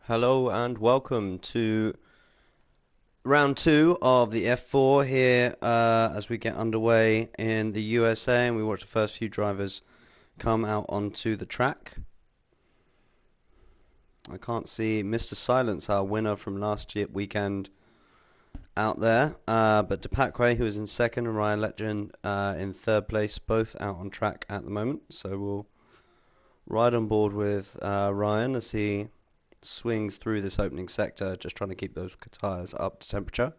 Hello and welcome to round two of the F4 here as we get underway in the USA and we watch the first few drivers come out onto the track. I can't see Mr. Silence, our winner from last year weekend, out there, but Depakwe, who is in second, and Ryan Letjen in third place, both out on track at the moment. So we'll ride on board with Ryan as he swings through this opening sector, just trying to keep those tyres up to temperature.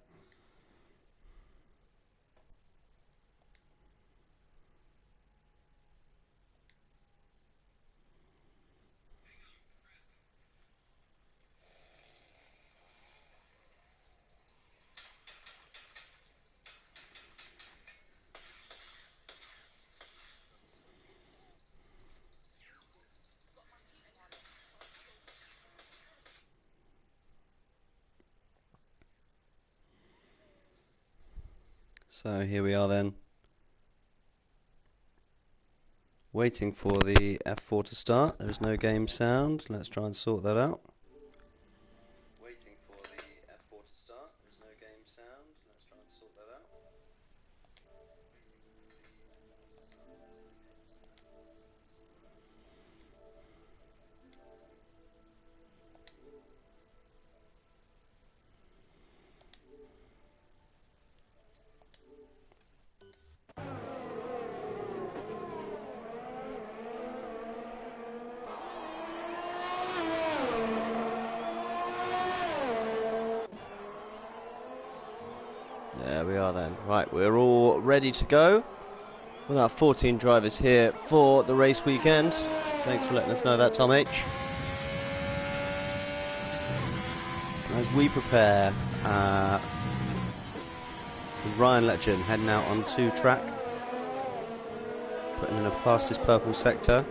So here we are then, waiting for the F4 to start. There is no game sound. Let's try and sort that out. Waiting for the F4 to start. There's no game sound. Let's try and sort that out. There we are then. Right, we're all ready to go. With our 14 drivers here for the race weekend. Thanks for letting us know that, Tom H. As we prepare, with Ryan Letjen heading out onto track, putting in a fastest purple sector.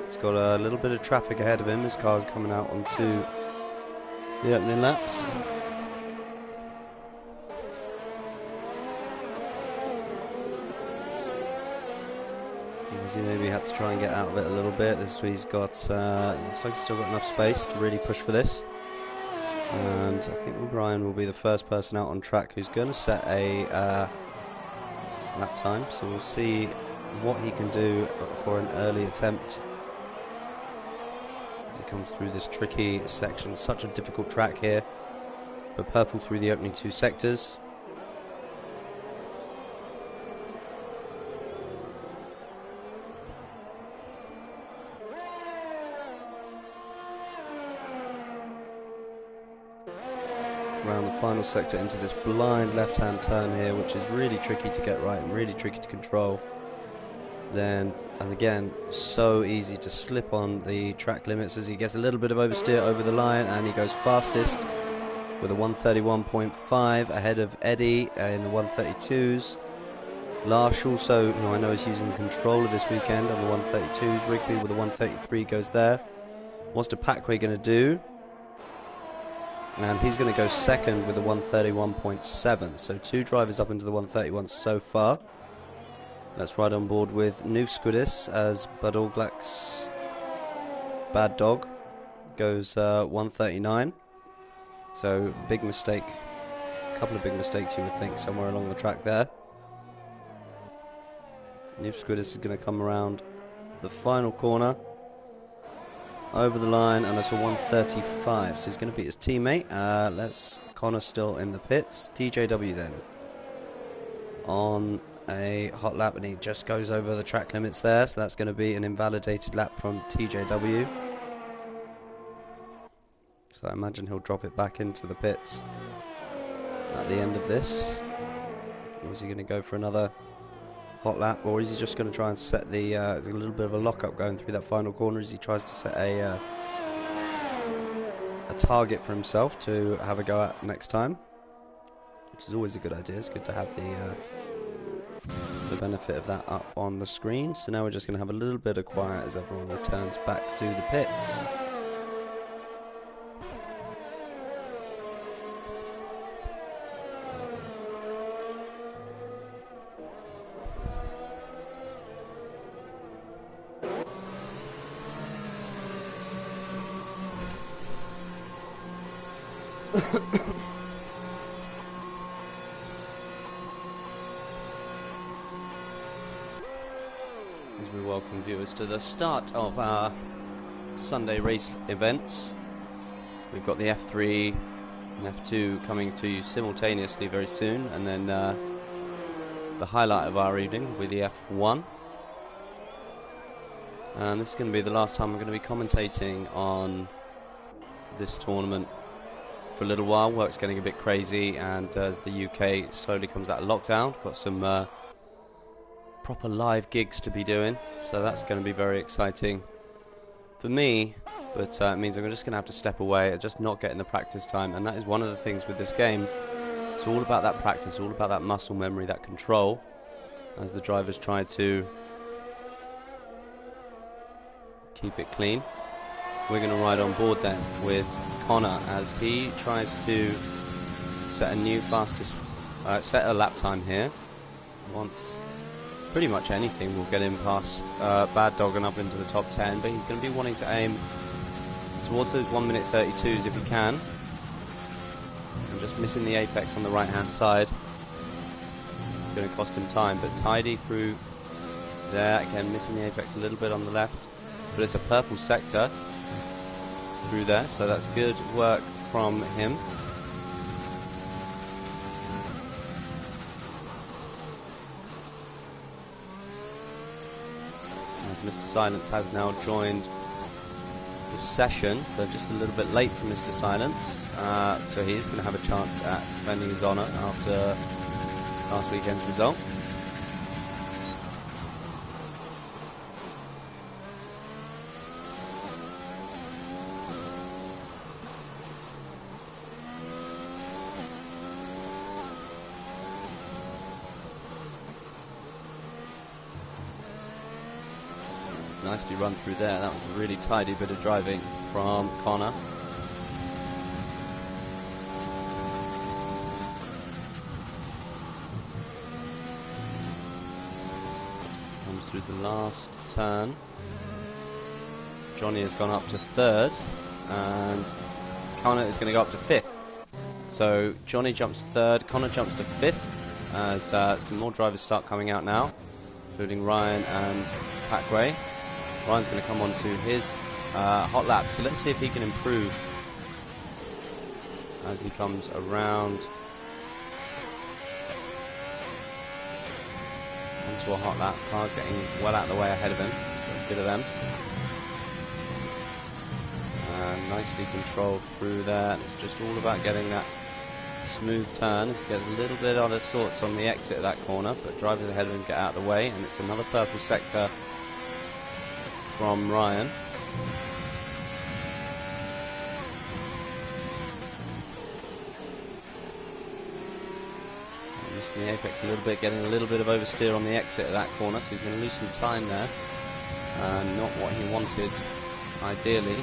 He's got a little bit of traffic ahead of him. His car's coming out onto the opening laps. He maybe had to try and get out of it a little bit, as he's got, looks like he's still got enough space to really push for this. And I think Brian will be the first person out on track who's going to set a lap time, so we'll see what he can do for an early attempt as he comes through this tricky section. Such a difficult track here, but purple through the opening two sectors. Around the final sector into this blind left-hand turn here, which is really tricky to get right and really tricky to control. Then, and again, so easy to slip on the track limits as he gets a little bit of oversteer over the line, and he goes fastest with a 131.5 ahead of Eddie in the 132s. Larsh also, who I know is using the controller this weekend on the 132s. Rigby with the 133 goes there. What's Depakwe going to do? And he's going to go second with a 131.7. So two drivers up into the 131 so far. Let's ride on board with Nufskudis as Bud All Black's Bad Dog goes 139. So big mistake. A couple of big mistakes you would think somewhere along the track there. Nufskudis is going to come around the final corner. Over the line, and that's a 135, so he's going to beat his teammate. Connor still in the pits. TJW then on a hot lap, and he just goes over the track limits there, so that's going to be an invalidated lap from TJW. So I imagine he'll drop it back into the pits at the end of this. Or is he going to go for another hot lap, or is he just going to try and set the there's a little bit of a lockup going through that final corner as he tries to set a target for himself to have a go at next time, which is always a good idea. It's good to have the benefit of that up on the screen. So now we're just going to have a little bit of quiet as everyone returns back to the pits. As we welcome viewers to the start of our Sunday race events. We've got the F3 and F2 coming to you simultaneously very soon, and then the highlight of our evening with the F1. And this is going to be the last time I'm going to be commentating on this tournament for a little while. Work's getting a bit crazy, and as the UK slowly comes out of lockdown, got some proper live gigs to be doing, so that's going to be very exciting for me, but it means I'm just going to have to step away and just not getting the practice time, and that is one of the things with this game. It's all about that practice, all about that muscle memory, that control, as the drivers try to keep it clean. We're going to ride on board then with Connor as he tries to set a new fastest, set a lap time here. Once pretty much anything will get him past Bad Dog and up into the top 10, but he's going to be wanting to aim towards those 1 minute 32s if he can, and just missing the apex on the right hand side going to cost him time. But tidy through there, again missing the apex a little bit on the left, but it's a purple sector through there, so that's good work from him. As Mr. Silence has now joined the session, so just a little bit late for Mr. Silence, so he is going to have a chance at defending his honour after last weekend's result. Nicely run through there. That was a really tidy bit of driving from Connor. As he comes through the last turn, Johnny has gone up to third, and Connor is going to go up to fifth. So Johnny jumps to third, Connor jumps to fifth, as some more drivers start coming out now, including Ryan and Packway. Ryan's going to come on to his hot lap, so let's see if he can improve as he comes around onto a hot lap. Car's getting well out of the way ahead of him, so that's good of them. And nicely controlled through there. It's just all about getting that smooth turn as he gets a little bit out of sorts on the exit of that corner, but drivers ahead of him get out of the way, and it's another purple sector from Ryan. Missing the apex a little bit, getting a little bit of oversteer on the exit of that corner, so he's going to lose some time there. Not what he wanted, ideally.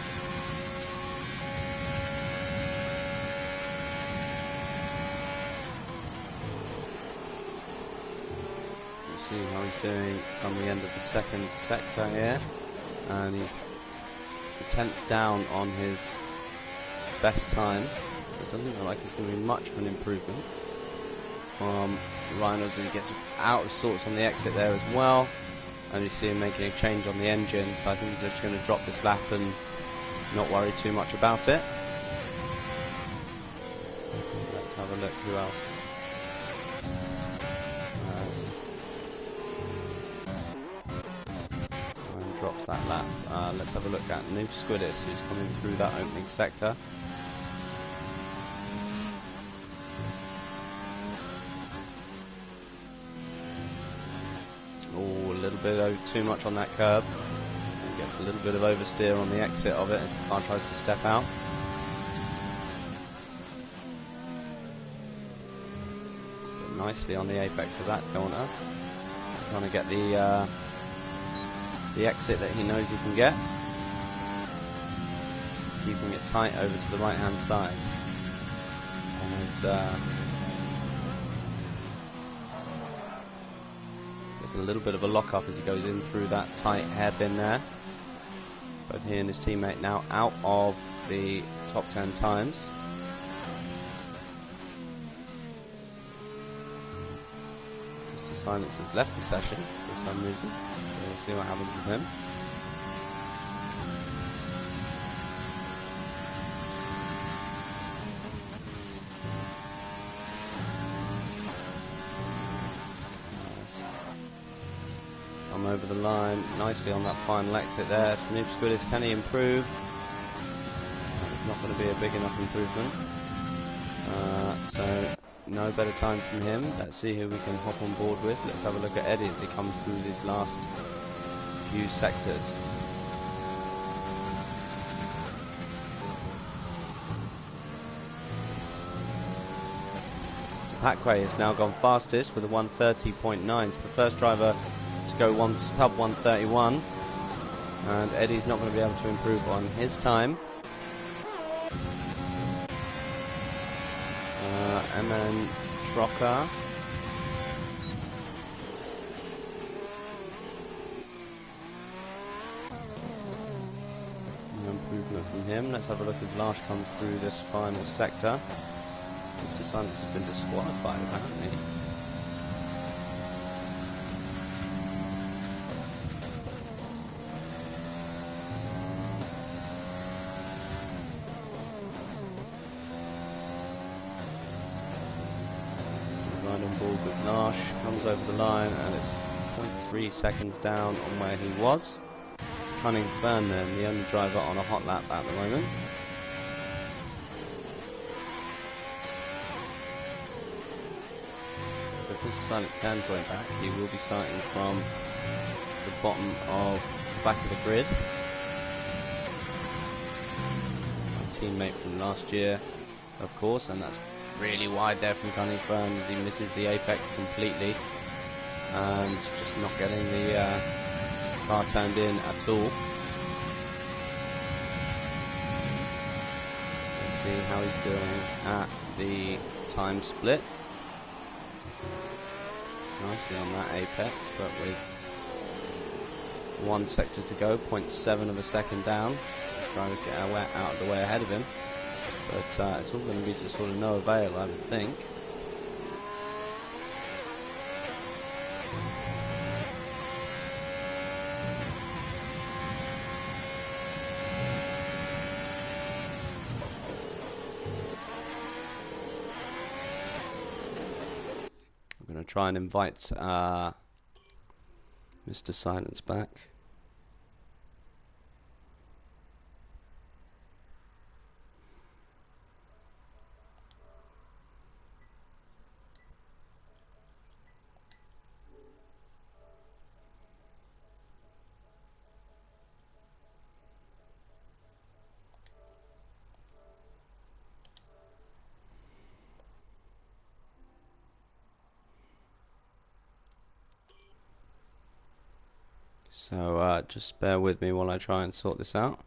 We'll see how he's doing on the end of the second sector here. And he's the 10th down on his best time, so it doesn't look like it's going to be much of an improvement from Ryan as he gets out of sorts on the exit there as well. And you see him making a change on the engine, so I think he's just going to drop this lap and not worry too much about it. Let's have a look who else has drops that lap. Let's have a look at Noof Squidis, who's coming through that opening sector. Oh, a little bit too much on that curb. And gets a little bit of oversteer on the exit of it as the car tries to step out. But nicely on the apex of that corner. Trying to get the exit that he knows he can get, keeping it tight over to the right hand side. And there's a little bit of a lock up as he goes in through that tight hairpin there. Both he and his teammate now out of the top 10 times. Silence has left the session for some reason, so we'll see what happens with him. Come over the line nicely on that final exit there. Noob Squiddies, can he improve? It's not going to be a big enough improvement. So no better time from him. Let's see who we can hop on board with. Let's have a look at Eddie as he comes through these last few sectors. Packway has now gone fastest with a 1:30.9. So the first driver to go one sub 1:31, and Eddie's not going to be able to improve on his time. MN Trocker. No improvement from him. Let's have a look as Larsh comes through this final sector. Mr. Silence has been disqualified, apparently. Right on board with Larsh, comes over the line, and it's 0.3 seconds down on where he was. Cunning Fern then, the only driver on a hot lap at the moment. So if Mr. Silence can join back, he will be starting from the bottom of the back of the grid. My teammate from last year, of course, and that's really wide there from Cunning Fern as he misses the apex completely and just not getting the car turned in at all. Let's see how he's doing at the time split. Nicely on that apex, but with one sector to go, 0.7 of a second down. Drivers get out of the way ahead of him, but it's all going to be to sort of no avail, I would think. I'm going to try and invite Mr. Silence back. So just bear with me while I try and sort this out.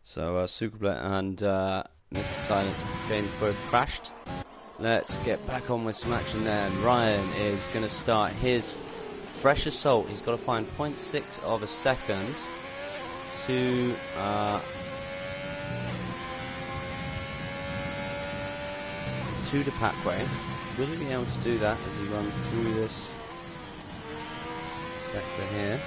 So Superblet and Mr. Silence game both crashed. Let's get back on with some action there. And Ryan is going to start his fresh assault. He's got to find 0.6 of a second to the Packway. Will he be able to do that as he runs through this sector here?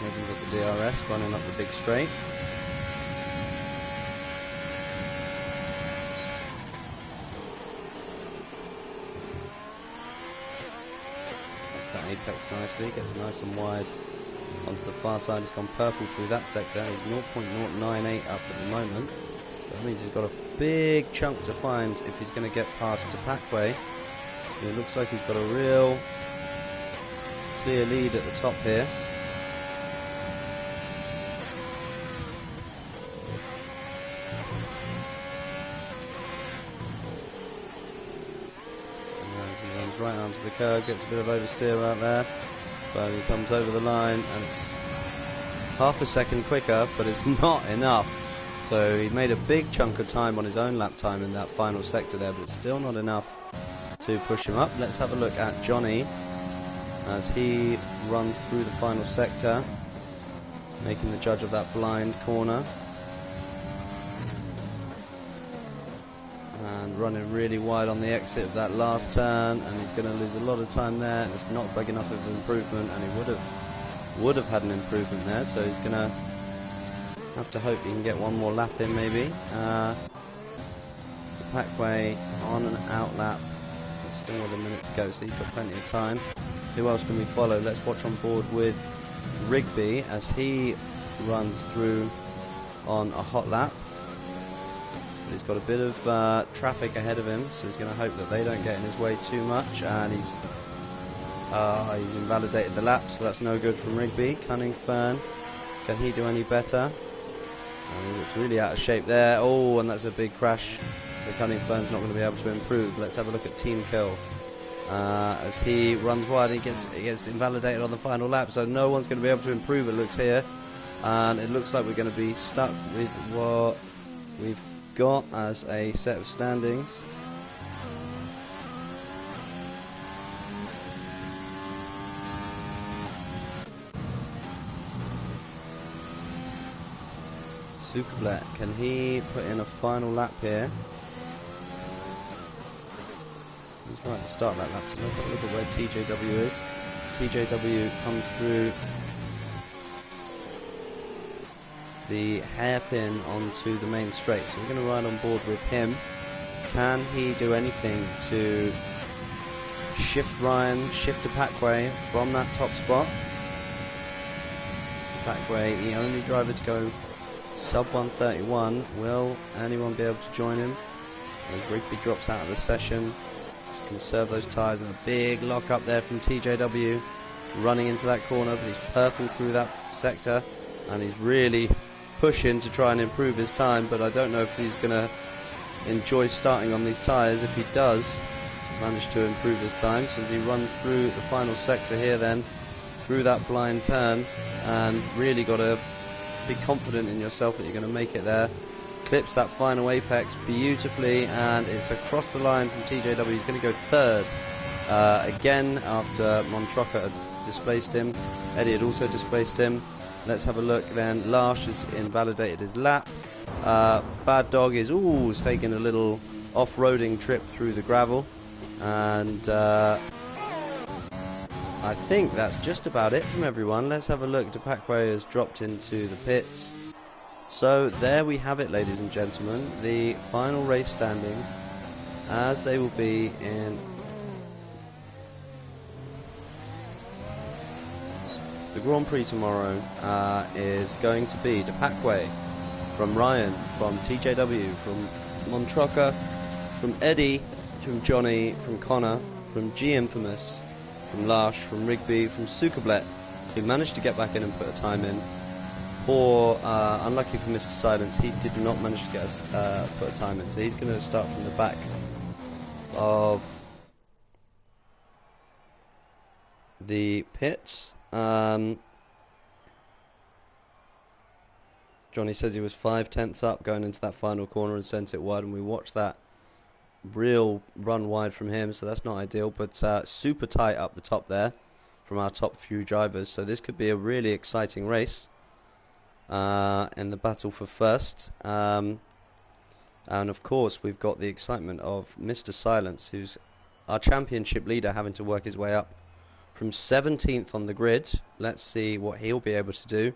Opens up the DRS, running up the big straight. That's that apex nicely, gets nice and wide onto the far side. He's gone purple through that sector. He's 0.098 up at the moment. That means he's got a big chunk to find if he's going to get past Tapakwe. It looks like he's got a real clear lead at the top here. As he runs right onto the curb, gets a bit of oversteer out there, but he comes over the line and it's half a second quicker, but it's not enough. So he made a big chunk of time on his own lap time in that final sector there, but it's still not enough to push him up. Let's have a look at Johnny as he runs through the final sector, making the judge of that blind corner. And running really wide on the exit of that last turn, and he's going to lose a lot of time there, and it's not big enough of an improvement, and he would have had an improvement there, so he's going to have to hope he can get one more lap in maybe. Tapakwe on an out lap. There's still with a minute to go, so he's got plenty of time. Who else can we follow? Let's watch on board with Rigby as he runs through on a hot lap. But he's got a bit of traffic ahead of him, so he's going to hope that they don't get in his way too much. And he's invalidated the lap, so that's no good from Rigby. Cunning Fern, can he do any better? He looks really out of shape there. Oh, and that's a big crash. So Cunning Fern's not going to be able to improve. Let's have a look at Team Kill. As he runs wide, he gets invalidated on the final lap, so no one's going to be able to improve, it looks here. And it looks like we're going to be stuck with what we've got as a set of standings. Superblack, can he put in a final lap here? He's right to start that lap, so let's have a look at where TJW is. TJW comes through the hairpin onto the main straight, so we're going to ride on board with him. Can he do anything to shift Ryan, shift Tapakwe from that top spot? Tapakwe, the only driver to go sub 131. Will anyone be able to join him? As Rigby drops out of the session to conserve those tyres, and a big lock up there from TJW running into that corner, but he's purple through that sector and he's really pushing to try and improve his time, but I don't know if he's going to enjoy starting on these tyres. If he does manage to improve his time, so as he runs through the final sector here then, through that blind turn, and really got to be confident in yourself that you're going to make it there. Clips that final apex beautifully, and it's across the line from TJW. He's going to go third again after Montroca had displaced him. Eddie had also displaced him. Let's have a look then. Larsh has invalidated his lap. Bad Dog is taking a little off-roading trip through the gravel, and I think that's just about it from everyone. Let's have a look. Tapakwe has dropped into the pits. So there we have it, ladies and gentlemen, the final race standings as they will be in the Grand Prix tomorrow. Is going to be Tapakwe from Ryan, from TJW, from Montroca, from Eddie, from Johnny, from Connor, from G Infamous, from Larsh, from Rigby, from Sukablet, who managed to get back in and put a time in. Poor, unlucky for Mr. Silence, he did not manage to get us put a time in, so he's going to start from the back of the pits. Johnny says he was 5/10 up going into that final corner and sent it wide, and we watched that real run wide from him, so that's not ideal, but super tight up the top there from our top few drivers, so this could be a really exciting race in the battle for first. And of course we've got the excitement of Mr. Silence, who's our championship leader, having to work his way up from 17th on the grid. Let's see what he'll be able to do.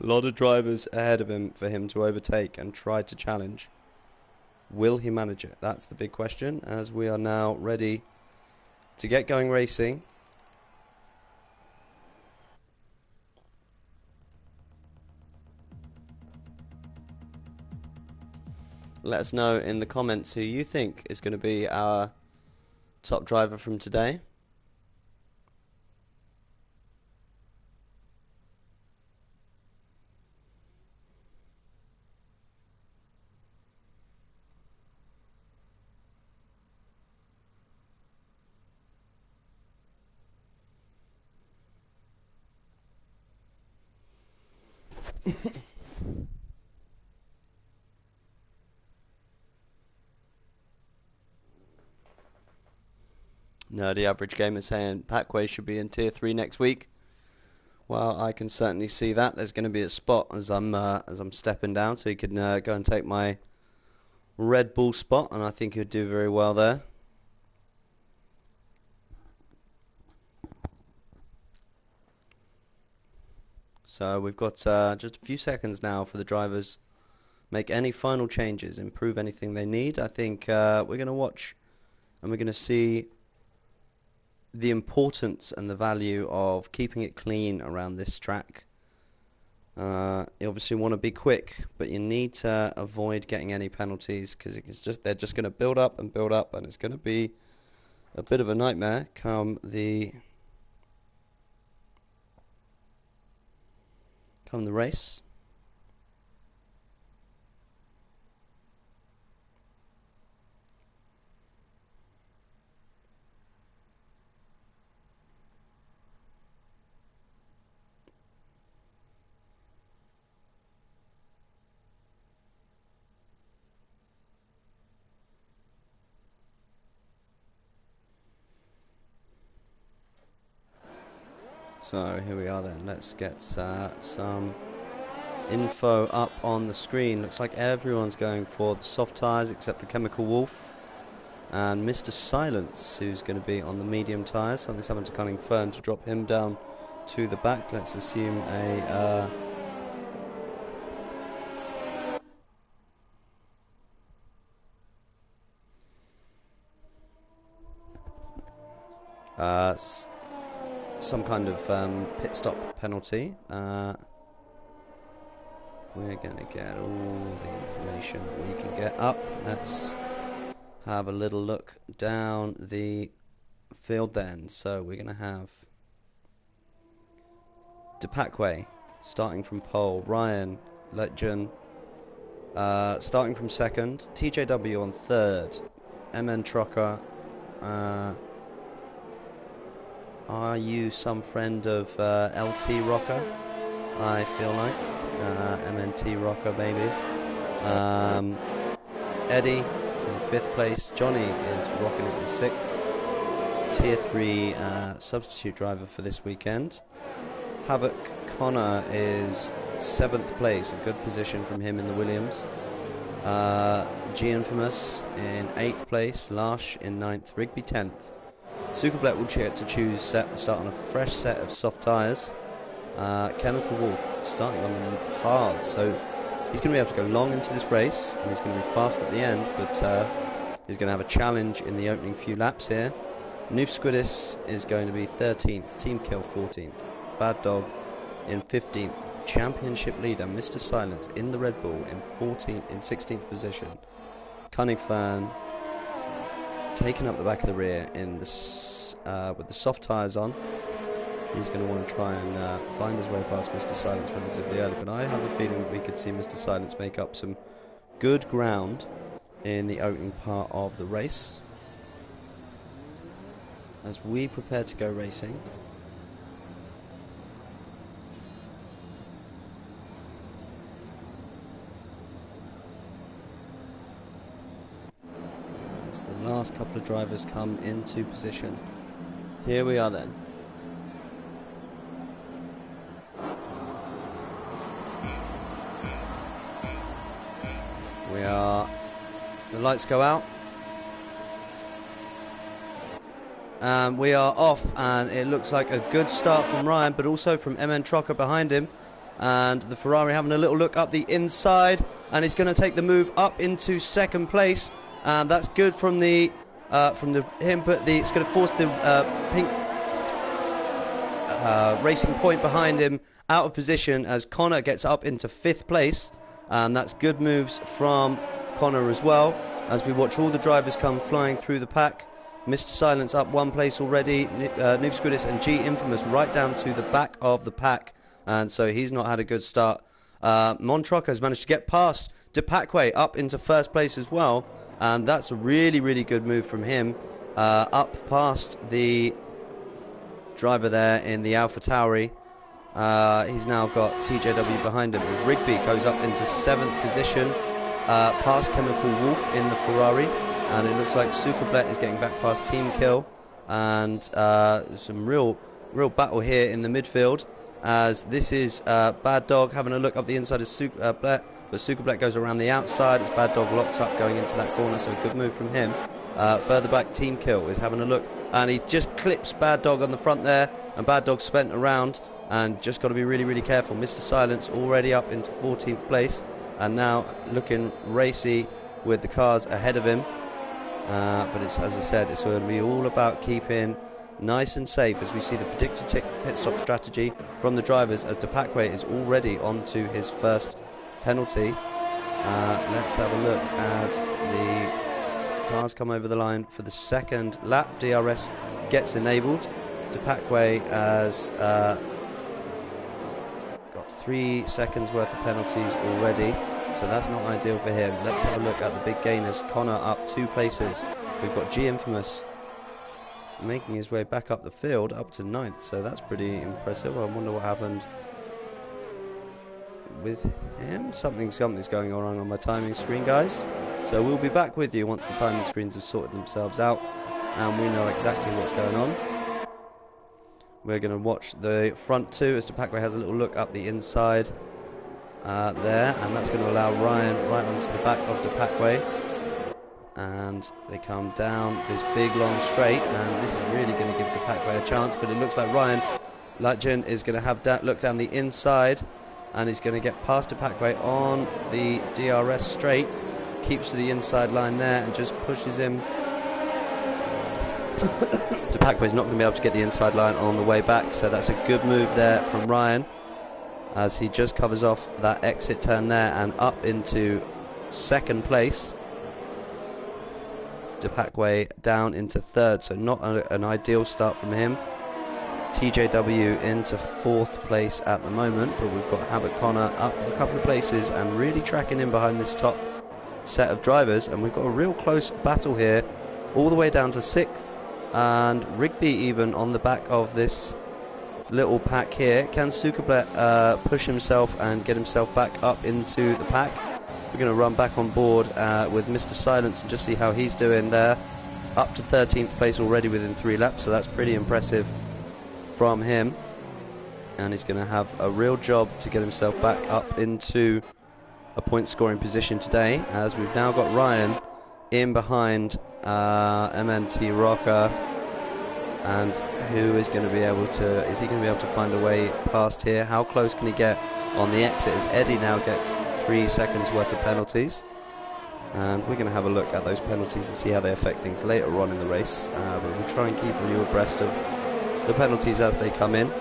A lot of drivers ahead of him for him to overtake and try to challenge. Will he manage it? That's the big question, as we are now ready to get going racing. Let us know in the comments who you think is going to be our top driver from today. Nerdy Average Gamer saying Packway should be in Tier 3 next week. Well, I can certainly see that. There's going to be a spot as I'm stepping down, so he can go and take my Red Bull spot, and I think he'd do very well there. So we've got just a few seconds now for the drivers make any final changes, improve anything they need. I think we're going to watch and we're going to see the importance and the value of keeping it clean around this track. You obviously want to be quick, but you need to avoid getting any penalties, because they're just going to build up, and it's going to be a bit of a nightmare come the race. So here we are then. Let's get some info up on the screen. Looks like everyone's going for the soft tyres except for Chemical Wolf and Mr. Silence, who's going to be on the medium tyres. Something's happened to Cunning Fern to drop him down to the back. Let's assume a some kind of pit stop penalty. We're going to get all the information that we can get up. Let's have a little look down the field then. So we're going to have DePackway starting from pole, Ryan Legend starting from second, TJW on third, MN Trucker. Are you some friend of LT Rocker? I feel like MNT Rocker, baby. Eddie in 5th place. Johnny is rocking it in 6th. Tier 3 substitute driver for this weekend. Havoc Connor is 7th place, a good position from him in the Williams. G Infamous in 8th place. Larsh in 9th. Rigby 10th. Superblet will start on a fresh set of soft tyres. Chemical Wolf starting on them hard, so he's going to be able to go long into this race, and he's going to be fast at the end, but he's going to have a challenge in the opening few laps here. Noof Squidis is going to be 13th, Team Kill 14th, Bad Dog in 15th, Championship leader Mr. Silence in the Red Bull in 16th position. Cunning Fern taking up the back of the rear in this with the soft tyres on. He's going to want to try and find his way past Mr. Silence relatively early, but I have a feeling that we could see Mr. Silence make up some good ground in the opening part of the race as we prepare to go racing. As the last couple of drivers come into position. Here we are then. The lights go out. We are off, and it looks like a good start from Ryan, but also from MN Trucker behind him. And the Ferrari having a little look up the inside, and he's going to take the move up into second place. And that's good from him, but it's going to force the pink Racing Point behind him out of position as Connor gets up into 5th place. And that's good moves from Connor as well, as we watch all the drivers come flying through the pack. Mr. Silence up one place already, Noob Squidus and G Infamous right down to the back of the pack, and so he's not had a good start. Montrocker has managed to get past Depacway up into first place as well, and that's a really, really good move from him, up past the driver there in the Alpha Tauri. He's now got TJW behind him as Rigby goes up into 7th position, past Chemical Wolf in the Ferrari, and it looks like Sukablet is getting back past Team Kill, and some real battle here in the midfield, as this is Bad Dog having a look up the inside of Sukablet, but Sukablet goes around the outside as Bad Dog locked up going into that corner, so a good move from him. Further back, Team Kill is having a look, and he just clips Bad Dog on the front there, and Bad Dog spent around, and just got to be really, really careful. Mr. Silence already up into 14th place, and now looking racy with the cars ahead of him. But it's, as I said, it's going to be all about keeping nice and safe as we see the predicted pit stop strategy from the drivers, as Depacway is already on to his first penalty. Let's have a look as the cars come over the line for the second lap. DRS gets enabled. Depacway has got 3 seconds worth of penalties already, so that's not ideal for him. Let's have a look at the big gainers. Connor up 2 places. We've got G Infamous making his way back up the field, up to 9th, so that's pretty impressive. I wonder what happened with him. Something's going on my timing screen, guys. So we'll be back with you once the timing screens have sorted themselves out and we know exactly what's going on. We're going to watch the front 2 as Depacway has a little look up the inside there, and that's going to allow Ryan right onto the back of Depacway, and they come down this big long straight, and this is really going to give Depacway a chance, but it looks like Ryan Lightgen is going to have that look down the inside, and he's going to get past Depacway on the DRS straight, keeps to the inside line there and just pushes him. Depacway's not going to be able to get the inside line on the way back, so that's a good move there from Ryan as he just covers off that exit turn there and up into 2nd place. Depacway down into 3rd, so not an ideal start from him. TJW into 4th place at the moment, but we've got Habit Connor up a couple of places and really tracking in behind this top set of drivers, and we've got a real close battle here all the way down to 6th, and Rigby even on the back of this little pack here. Can Sukablet push himself and get himself back up into the pack? We're going to run back on board with Mr. Silence and just see how he's doing there. Up to 13th place already within 3 laps, so that's pretty impressive from him, and he's going to have a real job to get himself back up into a point scoring position today, as we've now got Ryan in behind MNT Rocker, and who is going to be able to, is he going to be able to find a way past here? How close can he get on the exit as Eddie now gets 3 seconds worth of penalties, and we're going to have a look at those penalties and see how they affect things later on in the race, but we'll try and keep you abreast of the penalties as they come in.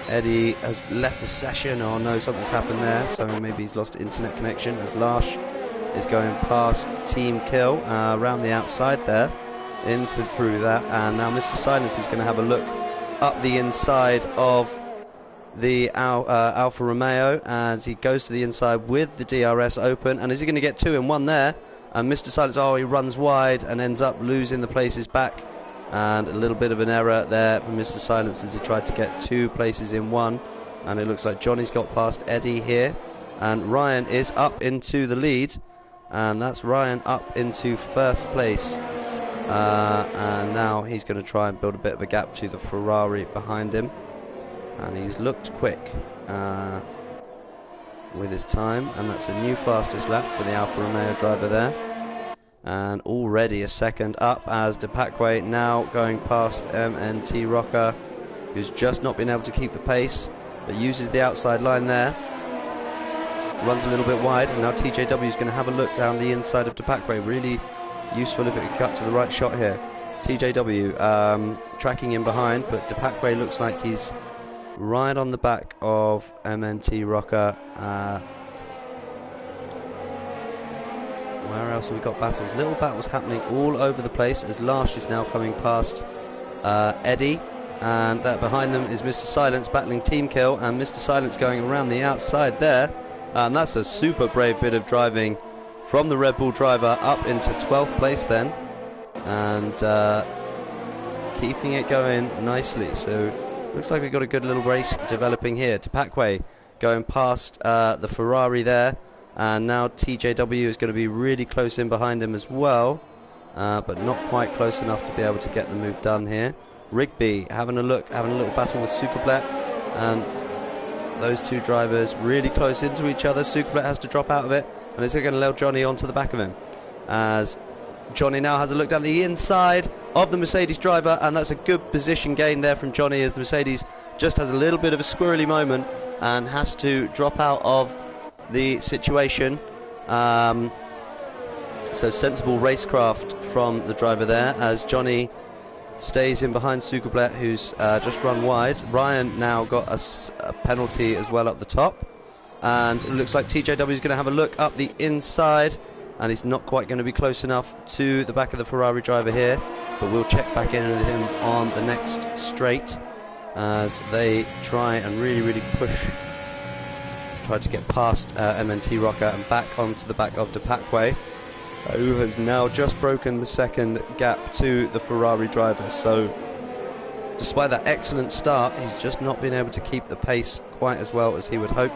Eddie has left the session. Oh no, something's happened there, so maybe he's lost internet connection as Larsh is going past Team Kill around the outside there, in through that, and now Mr. Silence is going to have a look up the inside of the Alfa Romeo as he goes to the inside with the DRS open, and is he going to get 2 in 1 there? And Mr. Silence, oh, he runs wide and ends up losing the places back, and a little bit of an error there from Mr. Silence as he tried to get 2 places in 1, and it looks like Johnny's got past Eddie here, and Ryan is up into the lead, and that's Ryan up into 1st place, and now he's going to try and build a bit of a gap to the Ferrari behind him, and he's looked quick with his time, and that's a new fastest lap for the Alfa Romeo driver there. And already a second up as Depacway now going past MNT Rocker, who's just not been able to keep the pace, but uses the outside line there. Runs a little bit wide, and now TJW is going to have a look down the inside of Depacway. Really useful if it could cut to the right shot here. TJW tracking in behind, but Depacway looks like he's right on the back of MNT Rocker. Where else have we got battles? Little battles happening all over the place as Lars is now coming past Eddie. And that behind them is Mr. Silence battling Team Kill, and Mr. Silence going around the outside there. And that's a super brave bit of driving from the Red Bull driver up into 12th place then. And keeping it going nicely. So looks like we've got a good little race developing here. Tapakwe going past the Ferrari there. And now TJW is going to be really close in behind him as well. But not quite close enough to be able to get the move done here. Rigby having a look, having a little battle with Superblet, and those two drivers really close into each other. Superblet has to drop out of it, and it's going to allow Johnny onto the back of him, as Johnny now has a look down the inside of the Mercedes driver, and that's a good position gain there from Johnny, as the Mercedes just has a little bit of a squirrely moment and has to drop out of the situation. So sensible racecraft from the driver there, as Johnny stays in behind Superblet, who's just run wide. Ryan now got a penalty as well at the top, and it looks like TJW is going to have a look up the inside, and he's not quite going to be close enough to the back of the Ferrari driver here, but we'll check back in with him on the next straight as they try and really push to try to get past MNT Rocker and back onto the back of Tapakwe, who has now just broken the second gap to the Ferrari driver. So despite that excellent start, he's just not been able to keep the pace quite as well as he would hope.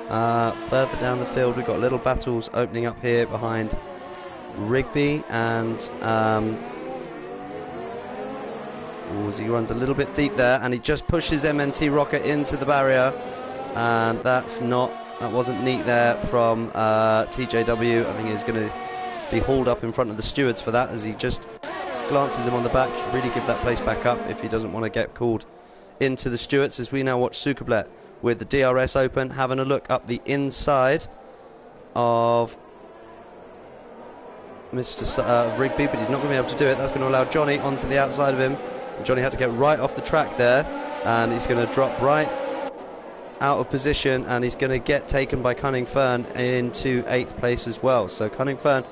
Further down the field, we've got little battles opening up here behind Rigby, and he runs a little bit deep there, and he just pushes MNT Rocker into the barrier, and that wasn't neat there from TJW. I think he's going to be hauled up in front of the stewards for that, as he just glances him on the back. Should really give that place back up if he doesn't want to get called into the stewards, as we now watch Superblet with the DRS open, having a look up the inside of Mr. Rigby, but he's not going to be able to do it. That's going to allow Johnny onto the outside of him, and Johnny had to get right off the track there, and he's going to drop right out of position, and he's going to get taken by Cunning Fern into 8th place as well. So Cunning Fern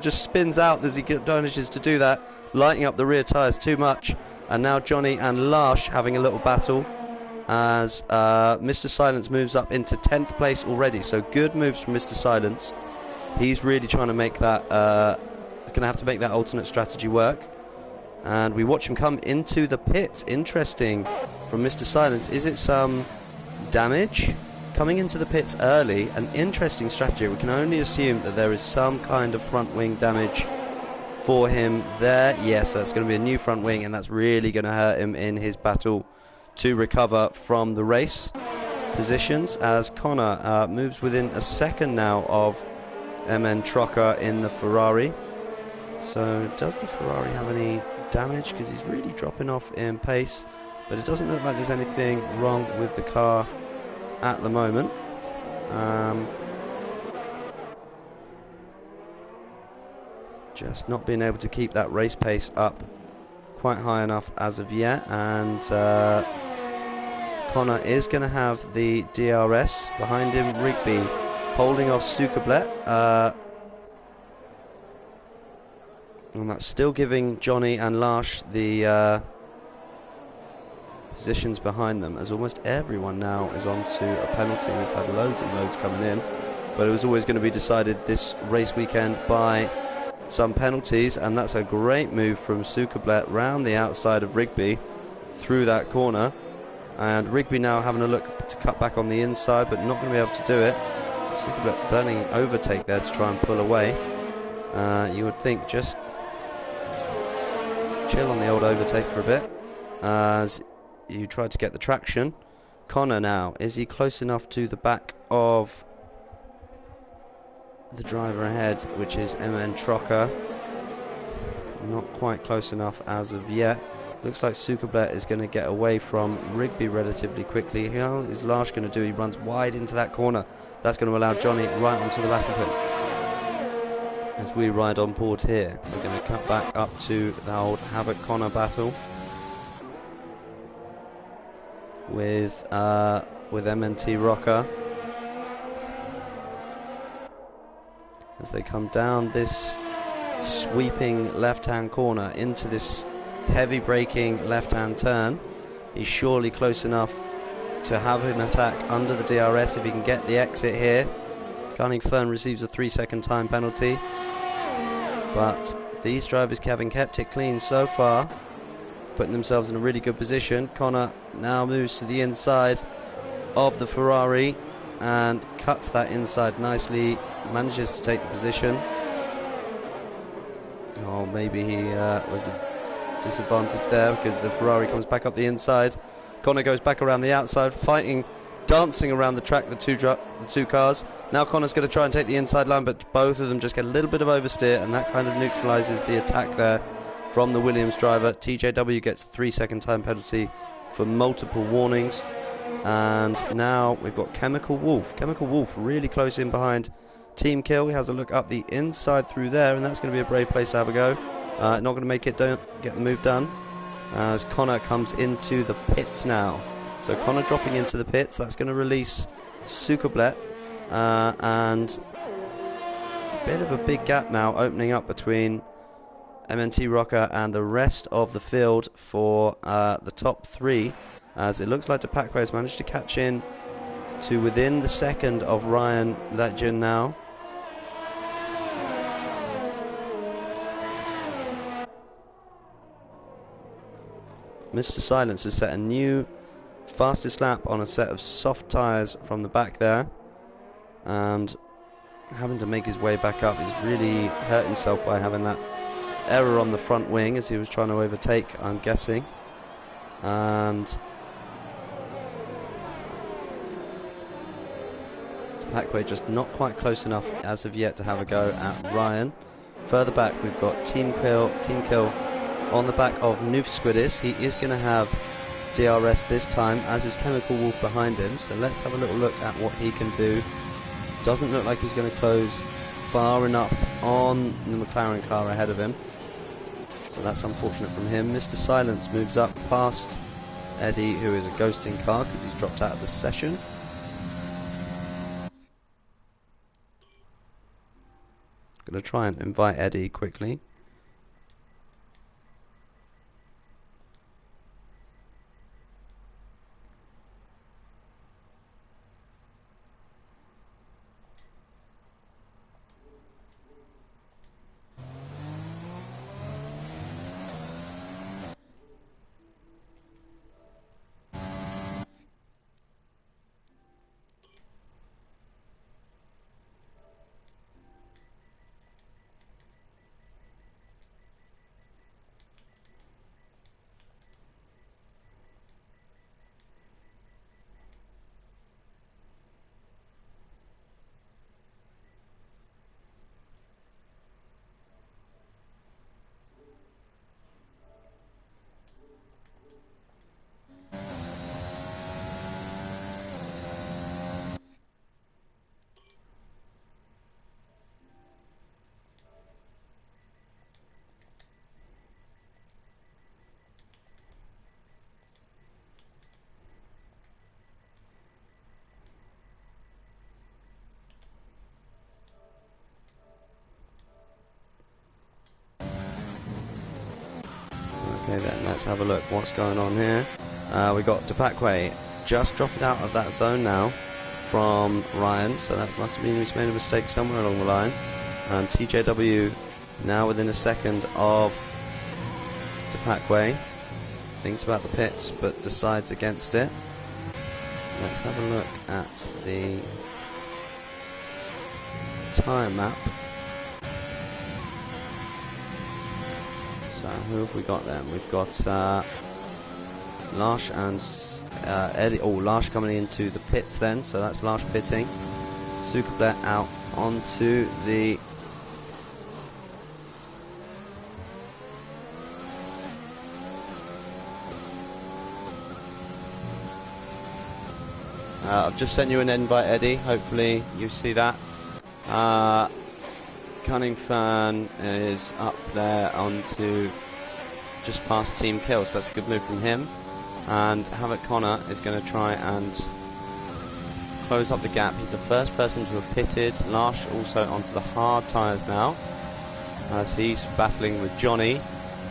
just spins out as he manages to do that, lighting up the rear tyres too much. And now Johnny and Lars having a little battle, as Mr. Silence moves up into 10th place already. So good moves from Mr. Silence. He's really trying to make that, going to have to make that alternate strategy work. And we watch him come into the pits. Interesting from Mr. Silence. Is it some damage? Coming into the pits early, an interesting strategy. We can only assume that there is some kind of front wing damage for him there. Yes, that's going to be a new front wing, and that's really going to hurt him in his battle to recover from the race positions, as Connor moves within a second now of MN Trocker in the Ferrari. So does the Ferrari have any damage? Because he's really dropping off in pace, but it doesn't look like there's anything wrong with the car at the moment. Just not being able to keep that race pace up quite high enough as of yet, and Connor is going to have the DRS. Behind him, Rigby holding off Superblet, and that's still giving Johnny and Lars the positions behind them, as almost everyone now is onto a penalty. We've had loads and loads coming in, but it was always going to be decided this race weekend by some penalties, and that's a great move from Superblet round the outside of Rigby through that corner, and Rigby now having a look to cut back on the inside, but not going to be able to do it. Superblet burning overtake there to try and pull away. You would think just chill on the old overtake for a bit as you try to get the traction. Connor now, is he close enough to the back of the driver ahead, which is MN Trocker? Not quite close enough as of yet. Looks like Superblet is going to get away from Rigby relatively quickly. How is Lars going to do? He runs wide into that corner. That's going to allow Johnny right onto the back of him. As we ride on board here, we're going to cut back up to the old Havoc Connor battle with MNT Rocker. as they come down this sweeping left-hand corner into this heavy braking left-hand turn. He's surely close enough to have an attack under the DRS if he can get the exit here. Gunning Fern receives a 3-second time penalty, but these drivers having kept it clean so far, putting themselves in a really good position. Connor now moves to the inside of the Ferrari and cuts that inside nicely, manages to take the position. Oh, maybe he was a disadvantage there because the Ferrari comes back up the inside. Connor goes back around the outside, fighting, dancing around the track, the two cars. Now Connor's going to try and take the inside line, but both of them just get a little bit of oversteer, and that kind of neutralises the attack there from the Williams driver. TJW gets a 3-second time penalty for multiple warnings. And now we've got Chemical Wolf. Chemical Wolf really close in behind Team Kill. He has a look up the inside through there, and that's going to be a brave place to have a go. Not going to make it get the move done, as Connor comes into the pits now. So Connor dropping into the pits, that's going to release Sukablet, and a bit of a big gap now opening up between MNT Rocker and the rest of the field for the top three, as it looks like Depakwe has managed to catch in to within the second of Ryan Legend now. Mr. Silence has set a new fastest lap on a set of soft tyres from the back there, and having to make his way back up. He's really hurt himself by having that error on the front wing as he was trying to overtake, I'm guessing. And Depakwe just not quite close enough as of yet to have a go at Ryan. Further back we've got Team Kill on the back of Nufsquidis. He is going to have DRS this time, as is Chemical Wolf behind him, so let's have a little look at what he can do. Doesn't look like he's going to close far enough on the McLaren car ahead of him, so that's unfortunate from him. Mr. Silence moves up past Eddie, who is a ghosting car because he's dropped out of the session. Going to try and invite Eddie quickly. Okay then, let's have a look what's going on here. We got Depakwe just dropping out of that zone now from Ryan, so that must have been he's made a mistake somewhere along the line. And TJW now within a second of Depakwe. Thinks about the pits but decides against it. Let's have a look at the tyre map. So who have we got then? We've got Larsh and Eddie. Oh, Larsh coming into the pits then, so that's Larsh pitting. Sukablet out onto the I've just sent you an invite, Eddie. Hopefully you see that. Cunning Fern is up there onto just past Team Kill, so that's a good move from him. And Havoc Connor is going to try and close up the gap. He's the first person to have pitted. Larsh also onto the hard tyres now, as he's battling with Johnny,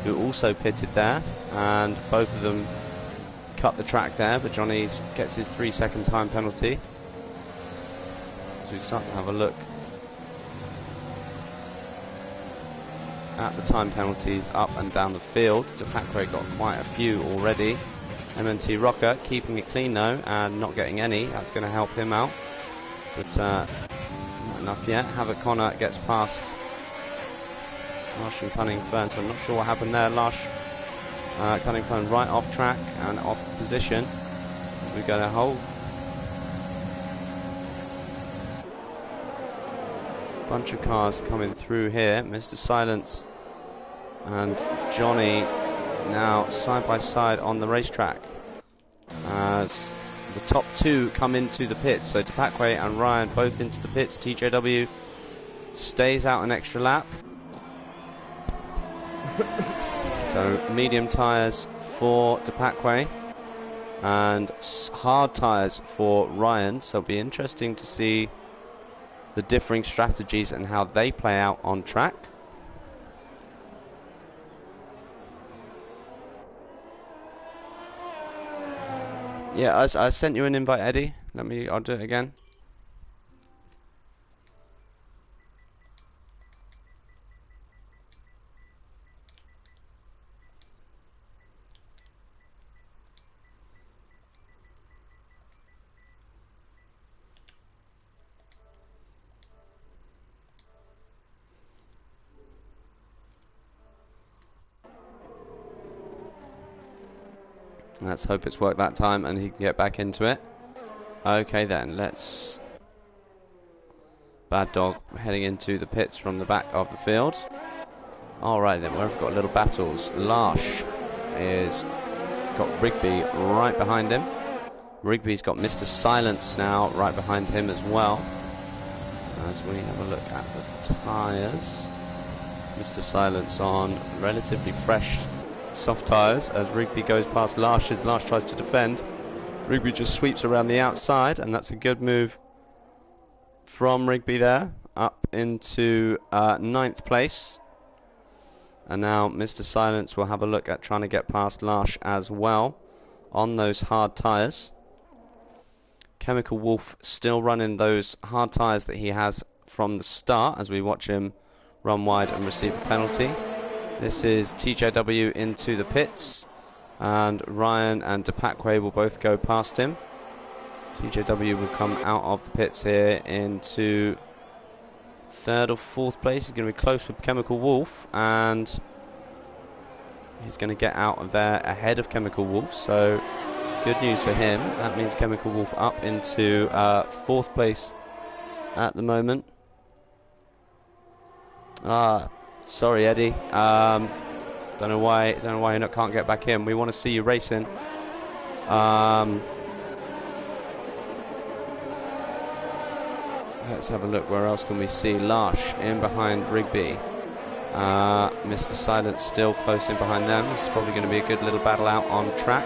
who also pitted there, and both of them cut the track there, but Johnny gets his 3-second time penalty. As we start to have a look at the time penalties up and down the field, Depakwe got quite a few already. MNT Rocker keeping it clean though and not getting any. That's going to help him out, but not enough yet. Havoc Connor gets past Larsh and Cunningfern, so I'm not sure what happened there. Larsh, Cunningfern right off track and off position. We got a whole bunch of cars coming through here. Mr. Silence and Johnny now side by side on the racetrack as the top two come into the pits. So Depakwe and Ryan both into the pits. TJW stays out an extra lap. So medium tyres for Depakwe and hard tyres for Ryan. So it'll be interesting to see the differing strategies and how they play out on track. Yeah, I sent you an invite, Eddie. I'll do it again. Let's hope it's worked that time and he can get back into it. Okay then, let's... Bad Dog heading into the pits from the back of the field. Alright then, we've got little battles. Larsh is got Rigby right behind him. Rigby's got Mr. Silence now right behind him as well. As we have a look at the tyres. Mr. Silence on relatively fresh soft tyres as Rigby goes past Larsh as Larsh tries to defend. Rigby just sweeps around the outside, and that's a good move from Rigby there, up into 9th place. And now Mr. Silence will have a look at trying to get past Larsh as well on those hard tyres. Chemical Wolf still running those hard tyres that he has from the start as we watch him run wide and receive a penalty. This is TJW into the pits, and Ryan and Depakwe will both go past him. TJW will come out of the pits here into 3rd or 4th place. He's going to be close with Chemical Wolf, and he's going to get out of there ahead of Chemical Wolf, so good news for him. That means Chemical Wolf up into 4th place at the moment. Sorry, Eddie. Don't know why you can't get back in. We want to see you racing. Let's have a look. Where else can we see Larsh in behind Rigby? Mr. Silence still close in behind them. This is probably going to be a good little battle out on track.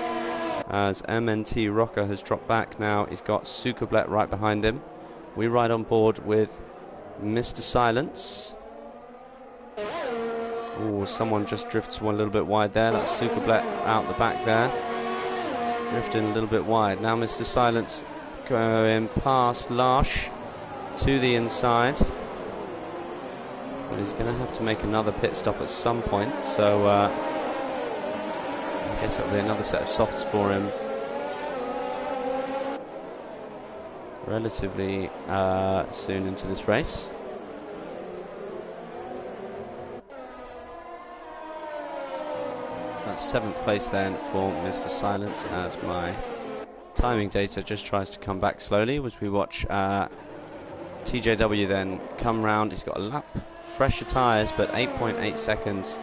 As MNT Rocker has dropped back now. He's got Sukablet right behind him. We ride on board with Mr. Silence. Oh, someone just drifts one a little bit wide there. That's Sukablet out the back there. Drifting a little bit wide. Now Mr. Silence going past Larsh to the inside. But he's going to have to make another pit stop at some point. So I guess it'll be another set of softs for him. Relatively soon into this race. That's 7th place then for Mr. Silence as my timing data just tries to come back slowly as we watch TJW then come round. He's got a lap fresher tyres, but 8.8 seconds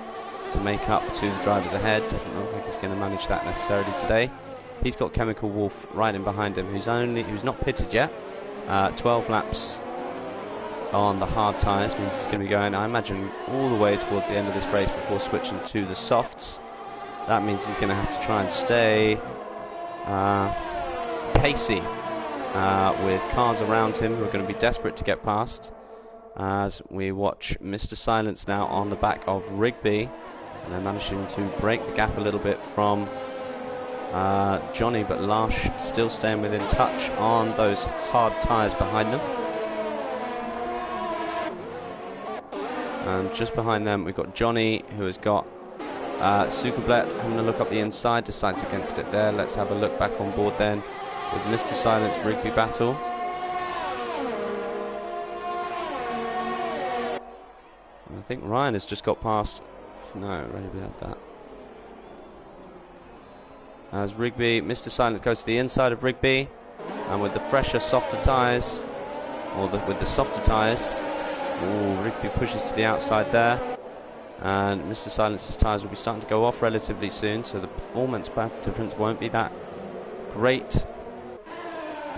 to make up to the drivers ahead. Doesn't look like he's going to manage that necessarily today. He's got Chemical Wolf right in behind him, who's not pitted yet. 12 laps on the hard tyres means he's going to be going, I imagine, all the way towards the end of this race before switching to the softs. That means he's going to have to try and stay pacey with cars around him who are going to be desperate to get past, as we watch Mr. Silence now on the back of Rigby, and they're managing to break the gap a little bit from Johnny, but Larsh still staying within touch on those hard tyres behind them. And just behind them we've got Johnny, who has got Sukablet having a look up the inside, decides against it there. Let's have a look back on board then with Mr. Silence Rigby battle. And I think Ryan has just got past. No, Rigby had that. As Rigby, Mr. Silence goes to the inside of Rigby, and with the fresher, softer tyres, or with the softer tyres, Rigby pushes to the outside there, and Mr. Silence's tyres will be starting to go off relatively soon, so the performance difference won't be that great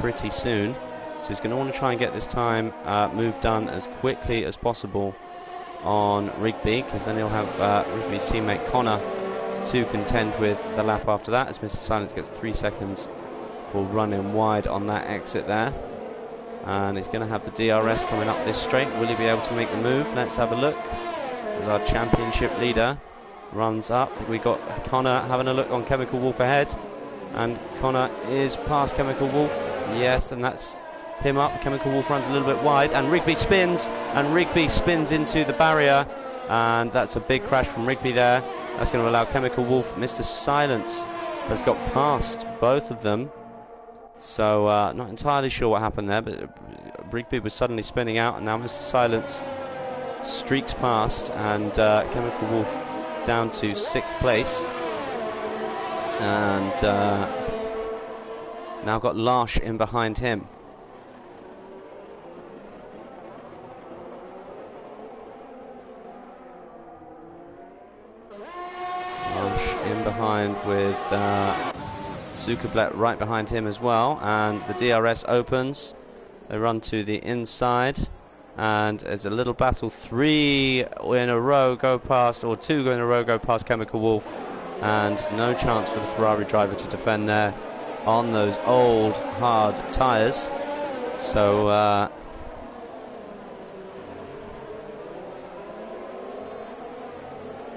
pretty soon. So he's going to want to try and get this time move done as quickly as possible on Rigby, because then he'll have Rigby's teammate Connor to contend with the lap after that, as Mr. Silence gets 3 seconds for running wide on that exit there. And he's going to have the DRS coming up this straight. Will he be able to make the move? Let's have a look as our championship leader runs up. We got Connor having a look on Chemical Wolf ahead, and Connor is past Chemical Wolf. Yes, and that's him up. Chemical Wolf runs a little bit wide, and Rigby spins into the barrier, and that's a big crash from Rigby there. That's going to allow Chemical Wolf. Mr. Silence has got past both of them, so not entirely sure what happened there, but Rigby was suddenly spinning out, and now Mr. Silence streaks past, and Chemical Wolf down to 6th place, and now got Larsh in behind him. In behind with Sukablet right behind him as well, and the DRS opens. They run to the inside, and there's a little battle. 3 in a row go past, or 2 in a row go past Chemical Wolf, and no chance for the Ferrari driver to defend there on those old hard tyres. So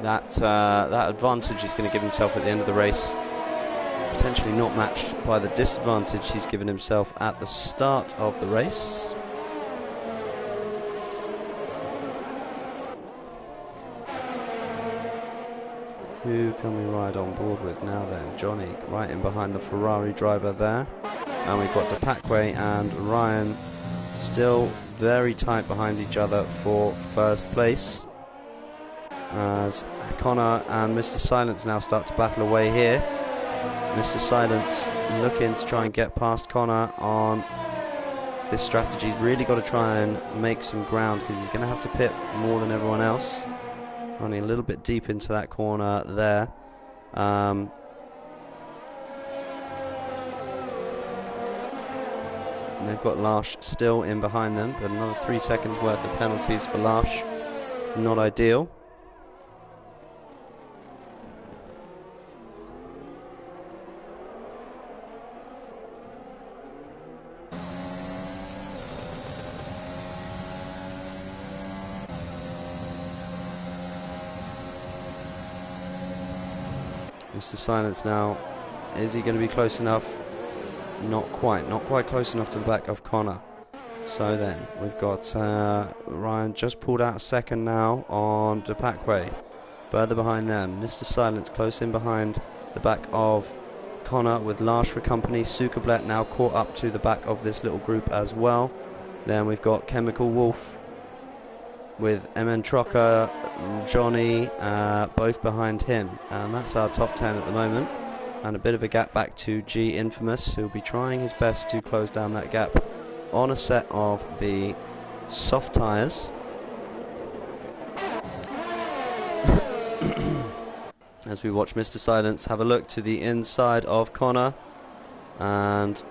that advantage he's going to give himself at the end of the race, potentially not matched by the disadvantage he's given himself at the start of the race. Who can we ride on board with now then? Johnny right in behind the Ferrari driver there, and we've got Depakwe and Ryan still very tight behind each other for first place, as Connor and Mr. Silence now start to battle away here. Mr. Silence looking to try and get past Connor on this strategy. He's really got to try and make some ground, because he's going to have to pit more than everyone else. Running a little bit deep into that corner there. And they've got Larsh still in behind them, but another 3 seconds worth of penalties for Larsh. Not ideal. Mr. Silence now, is he going to be close enough? Not quite close enough to the back of Connor. So then we've got Ryan just pulled out a second now on Depakwe, further behind them. Mr. Silence close in behind the back of Connor with Larsh for company. Sukablet now caught up to the back of this little group as well. Then we've got Chemical Wolf with MN Trocker, Johnny, both behind him, and that's our top 10 at the moment, and a bit of a gap back to G Infamous, who'll be trying his best to close down that gap on a set of the soft tyres. As we watch Mr. Silence have a look to the inside of Connor and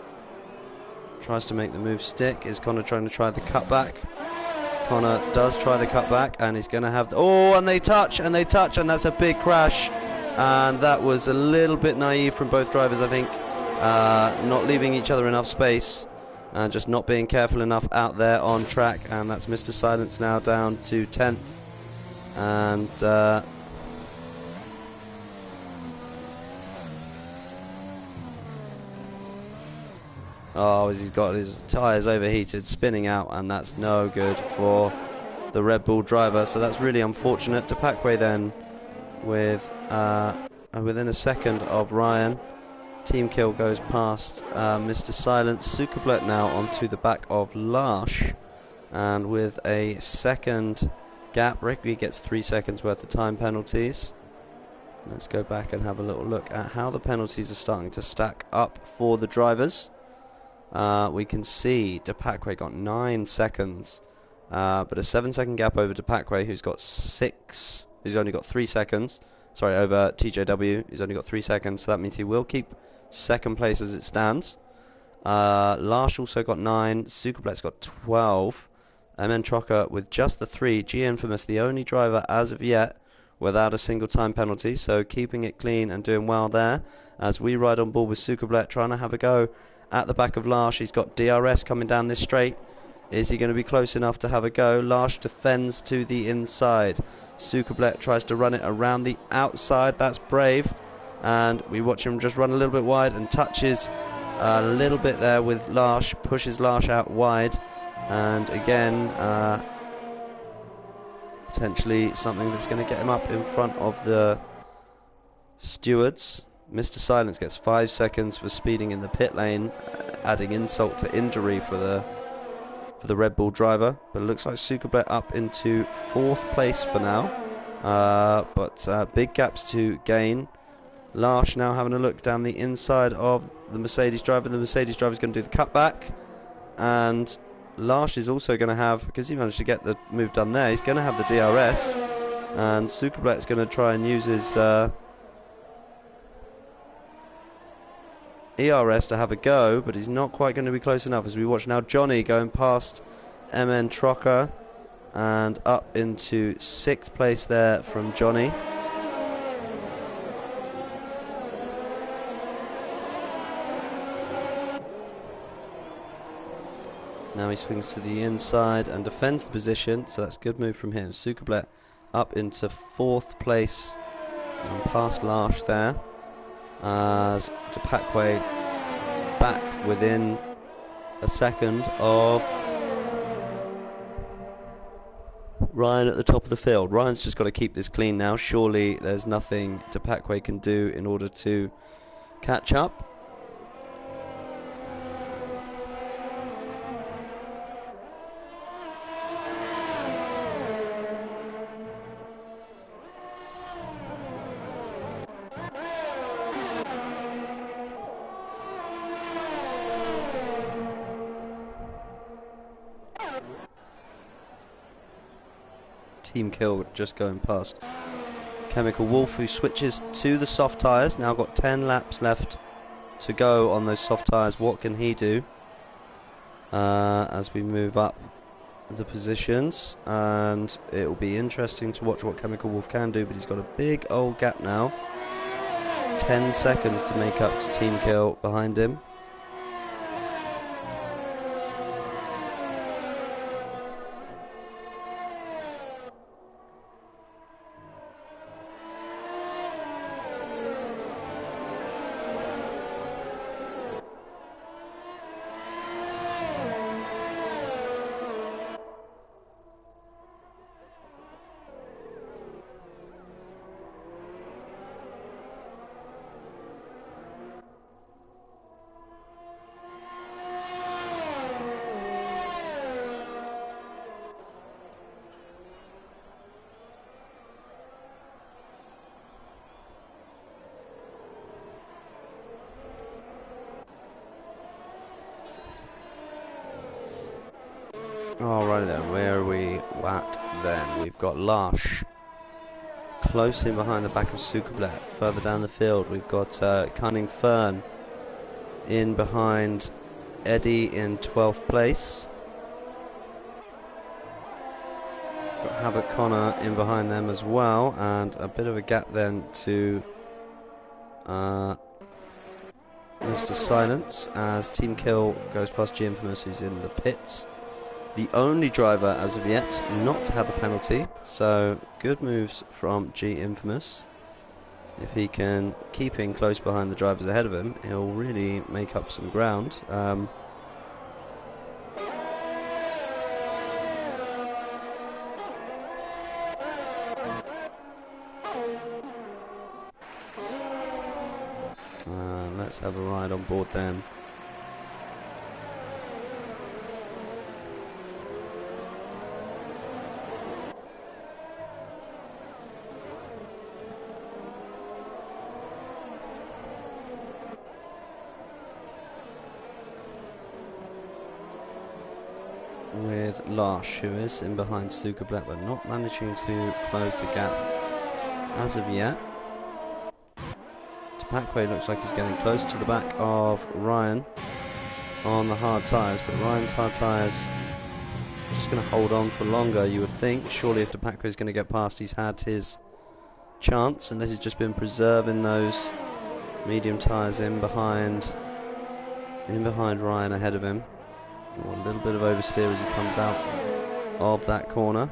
tries to make the move stick. Is Connor trying to try the cutback? Connor does try the cutback, and he's going to have and they touch, and that's a big crash, and that was a little bit naive from both drivers, I think, not leaving each other enough space, and just not being careful enough out there on track. And that's Mr. Silence now down to 10th. And oh, he's got his tyres overheated, spinning out, and that's no good for the Red Bull driver. So that's really unfortunate. Depakwe then with within a second of Ryan. Team Kill goes past Mr. Silence. Sukerblatt now onto the back of Larsh, and with a second gap, Rigby gets 3 seconds worth of time penalties. Let's go back and have a little look at how the penalties are starting to stack up for the drivers. We can see Depakwe got 9 seconds, but a 7-second gap over Depakwe, who's got 6. He's only got 3 seconds. Sorry, over TJW, he's only got 3 seconds, so that means he will keep second place as it stands. Larsh also got 9. Sukerblatt's got 12. MN Trocker with just the 3. G Infamous, the only driver as of yet without a single time penalty, so keeping it clean and doing well there. As we ride on board with Sukerblatt, trying to have a go at the back of Larsh. He's got DRS coming down this straight. Is he going to be close enough to have a go? Larsh defends to the inside. Sukerblatt tries to run it around the outside. That's brave. And we watch him just run a little bit wide and touches a little bit there with Larsh. Pushes Larsh out wide. And again, potentially something that's going to get him up in front of the stewards. Mr. Silence gets 5 seconds for speeding in the pit lane, adding insult to injury for the Red Bull driver. But it looks like Sukerblatt up into 4th place for now. But big gaps to gain. Larsh now having a look down the inside of the Mercedes driver. The Mercedes driver is going to do the cutback. And Larsh is also going to have, because he managed to get the move done there, he's going to have the DRS. And Sukerblatt is going to try and use his ERS to have a go, but he's not quite going to be close enough, as we watch now Johnny going past MN Trocker and up into 6th place there from Johnny. Now he swings to the inside and defends the position, so that's a good move from him. Sukerblatt up into 4th place and past Larsh there. As Depakwe back within a second of Ryan at the top of the field. Ryan's just got to keep this clean now. Surely there's nothing Depakwe can do in order to catch up. Team Kill just going past Chemical Wolf, who switches to the soft tyres. Now got 10 laps left to go on those soft tyres. What can he do as we move up the positions? And it will be interesting to watch what Chemical Wolf can do, but he's got a big old gap now. 10 seconds to make up to Team Kill behind him. Alrighty then, where are we at then? We've got Larsh close in behind the back of Sukerblatt. Further down the field, we've got Cunning Fern in behind Eddie in 12th place. Got Havoc Connor in behind them as well, and a bit of a gap then to Mr. Silence as Team Kill goes past G Infamous, who's in the pits. The only driver as of yet not to have a penalty, so good moves from G Infamous. If he can keep in close behind the drivers ahead of him, he'll really make up some ground. Let's have a ride on board then. With Larsh, who is in behind Sukablet, but not managing to close the gap as of yet. Tapakwe looks like he's getting close to the back of Ryan on the hard tyres, but Ryan's hard tyres just going to hold on for longer, you would think. Surely if Tapakwe is going to get past, he's had his chance, unless he's just been preserving those medium tyres in behind Ryan ahead of him. A little bit of oversteer as he comes out of that corner.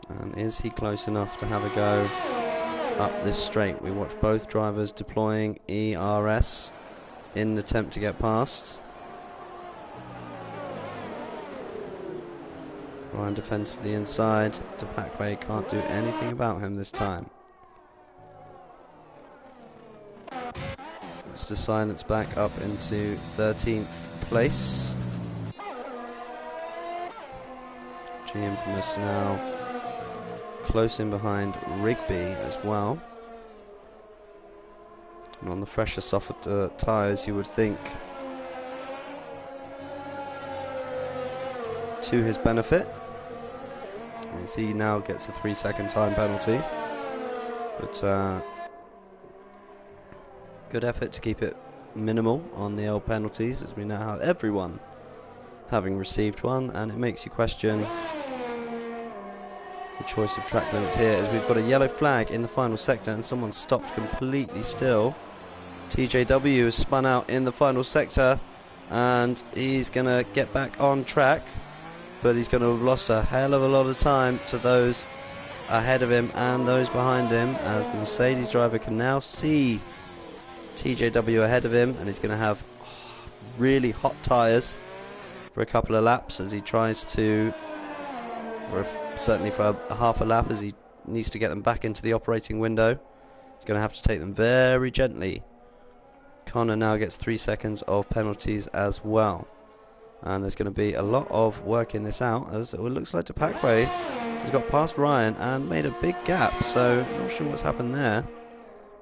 And is he close enough to have a go up this straight? We watch both drivers deploying ERS in an attempt to get past. Ryan defends to the inside. Tapakwe can't do anything about him this time. Mr. Silence back up into 13th place. G Infamous now close in behind Rigby as well. And on the fresher, softer tyres, you would think to his benefit. And he now gets a 3-second time penalty. But good effort to keep it minimal on the old penalties, as we now have everyone having received one, and it makes you question the choice of track limits here, as we've got a yellow flag in the final sector and someone stopped completely still. TJW has spun out in the final sector and he's going to get back on track, but he's going to have lost a hell of a lot of time to those ahead of him and those behind him, as the Mercedes driver can now see TJW ahead of him, and he's going to have really hot tyres for a couple of laps as he tries to, or certainly for half a lap, as he needs to get them back into the operating window. He's going to have to take them very gently. Connor now gets 3 seconds of penalties as well, and there's going to be a lot of working this out, as it looks like Tapakwe has got past Ryan and made a big gap, so not sure what's happened there,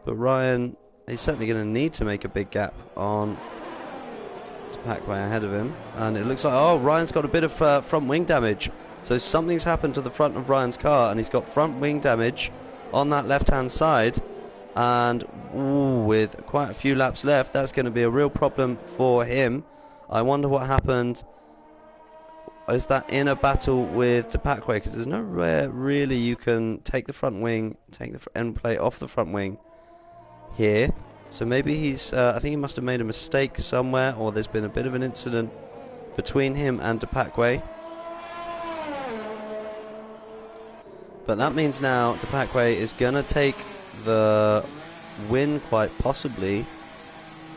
but Ryan is certainly going to need to make a big gap on Tapakwe ahead of him. And it looks like, oh, Ryan's got a bit of front wing damage, so something's happened to the front of Ryan's car and he's got front wing damage on that left hand side, and with quite a few laps left, that's going to be a real problem for him. I wonder what happened. Is that in a battle with Tapakwe? Because there's nowhere really you can take the front wing, take the end plate off the front wing here. So maybe he's, I think he must have made a mistake somewhere, or there's been a bit of an incident between him and Tapakwe. But that means now Tapakwe is going to take the win, quite possibly.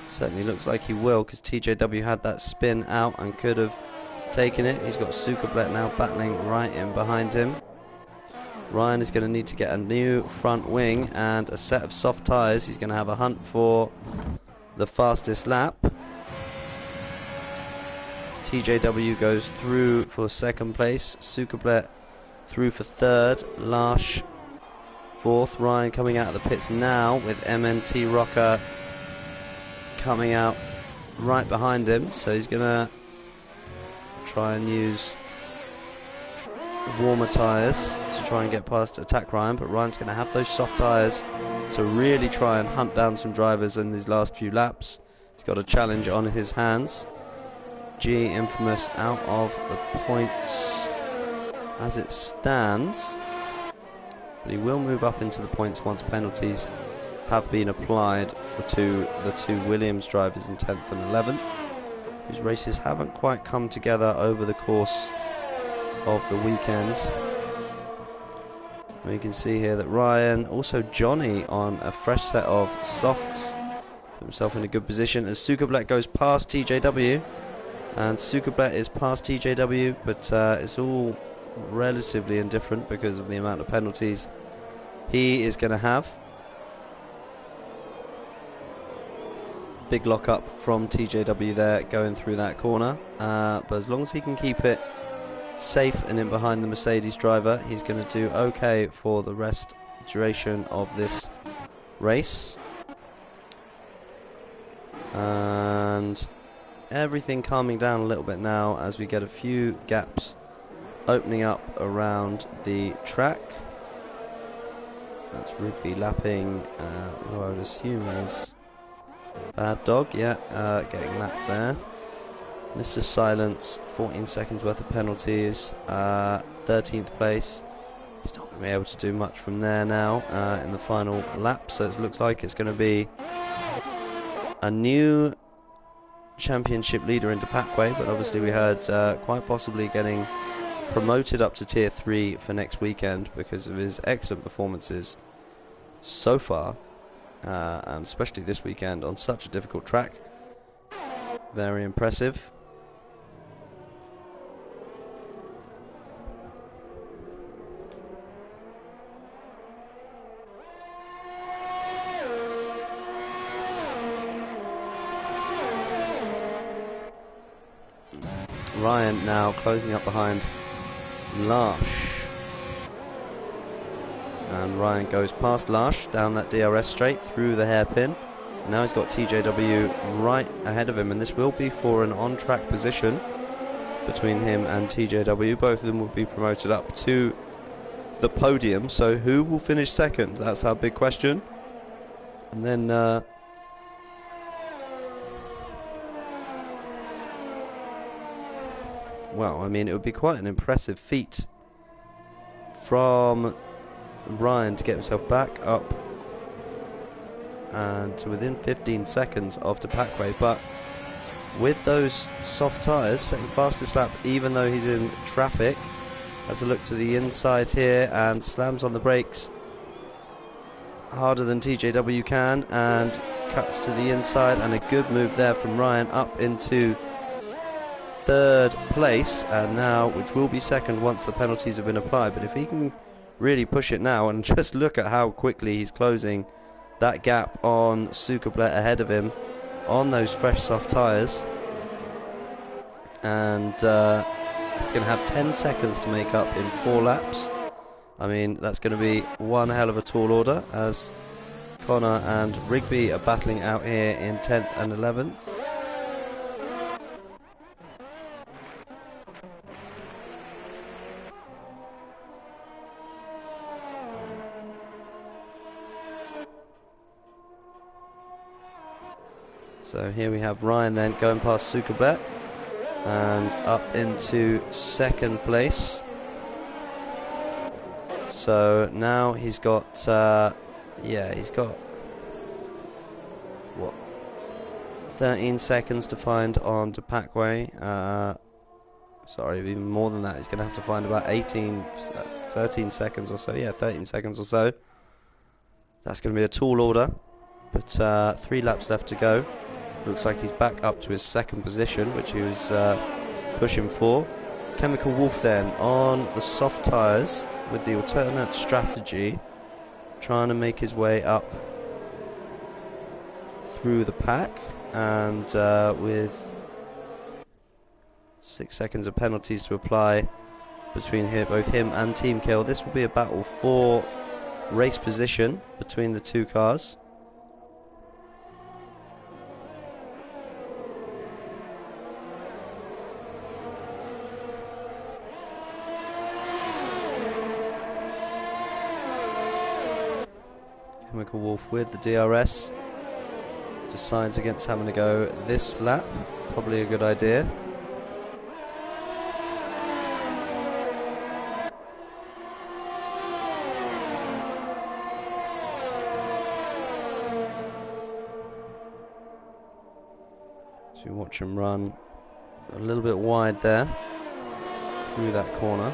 Certainly looks like he will, because TJW had that spin out and could have taken it. He's got Sukablet now battling right in behind him. Ryan is going to need to get a new front wing and a set of soft tyres. He's going to have a hunt for the fastest lap. TJW goes through for second place. Sukablet through for third. Larsh fourth. Ryan coming out of the pits now with MNT Rocker coming out right behind him. So he's going to try and use warmer tyres to try and get past attack Ryan, but Ryan's going to have those soft tyres to really try and hunt down some drivers in these last few laps. He's got a challenge on his hands. G Infamous out of the points as it stands. But he will move up into the points once penalties have been applied for the two Williams drivers in 10th and 11th, whose races haven't quite come together over the course of the weekend. And you can see here that Ryan, also Johnny, on a fresh set of softs, put himself in a good position as Sukerblatt goes past TJW. And Sukerblatt is past TJW, but it's all relatively indifferent because of the amount of penalties he is going to have. Big lock up from TJW there going through that corner, but as long as he can keep it safe and in behind the Mercedes driver, he's going to do okay for the duration of this race. And everything calming down a little bit now as we get a few gaps opening up around the track. That's Rigby lapping who I would assume is Bad Dog, yeah, getting lapped there. Mr. Silence, 14 seconds worth of penalties, 13th place. He's not going to be able to do much from there now in the final lap, so it looks like it's going to be a new championship leader in Depakwe, but obviously we heard quite possibly getting promoted up to tier 3 for next weekend because of his excellent performances so far, and especially this weekend on such a difficult track. Very impressive. Ryan now closing up behind Larsh, and Ryan goes past Larsh down that DRS straight through the hairpin. Now he's got TJW right ahead of him, and this will be for an on-track position between him and TJW. Both of them will be promoted up to the podium, so who will finish second? That's our big question. And then well, I mean, it would be quite an impressive feat from Ryan to get himself back up and to within 15 seconds of Depakwe, but with those soft tyres, setting fastest lap even though he's in traffic. Has a look to the inside here and slams on the brakes harder than TJW can and cuts to the inside, and a good move there from Ryan up into third place, and now which will be second once the penalties have been applied. But if he can really push it now, and just look at how quickly he's closing that gap on Sukerblatt ahead of him on those fresh soft tyres, and he's going to have 10 seconds to make up in 4 laps. I mean, that's going to be one hell of a tall order as Connor and Rigby are battling out here in 10th and 11th. So here we have Ryan then going past Sukerblatt and up into second place. So now he's got, he's got, what, 13 seconds to find on Depakwe. Sorry, even more than that. He's going to have to find about 13 seconds or so. Yeah, 13 seconds or so. That's going to be a tall order, but 3 laps left to go. Looks like he's back up to his second position, which he was pushing for. Chemical Wolf then on the soft tyres with the alternate strategy, trying to make his way up through the pack, and with 6 seconds of penalties to apply between both him and Team Kill, this will be a battle for race position between the two cars. Chemical Wolf with the DRS decides against having to go this lap. Probably a good idea. As you watch him run a little bit wide there through that corner.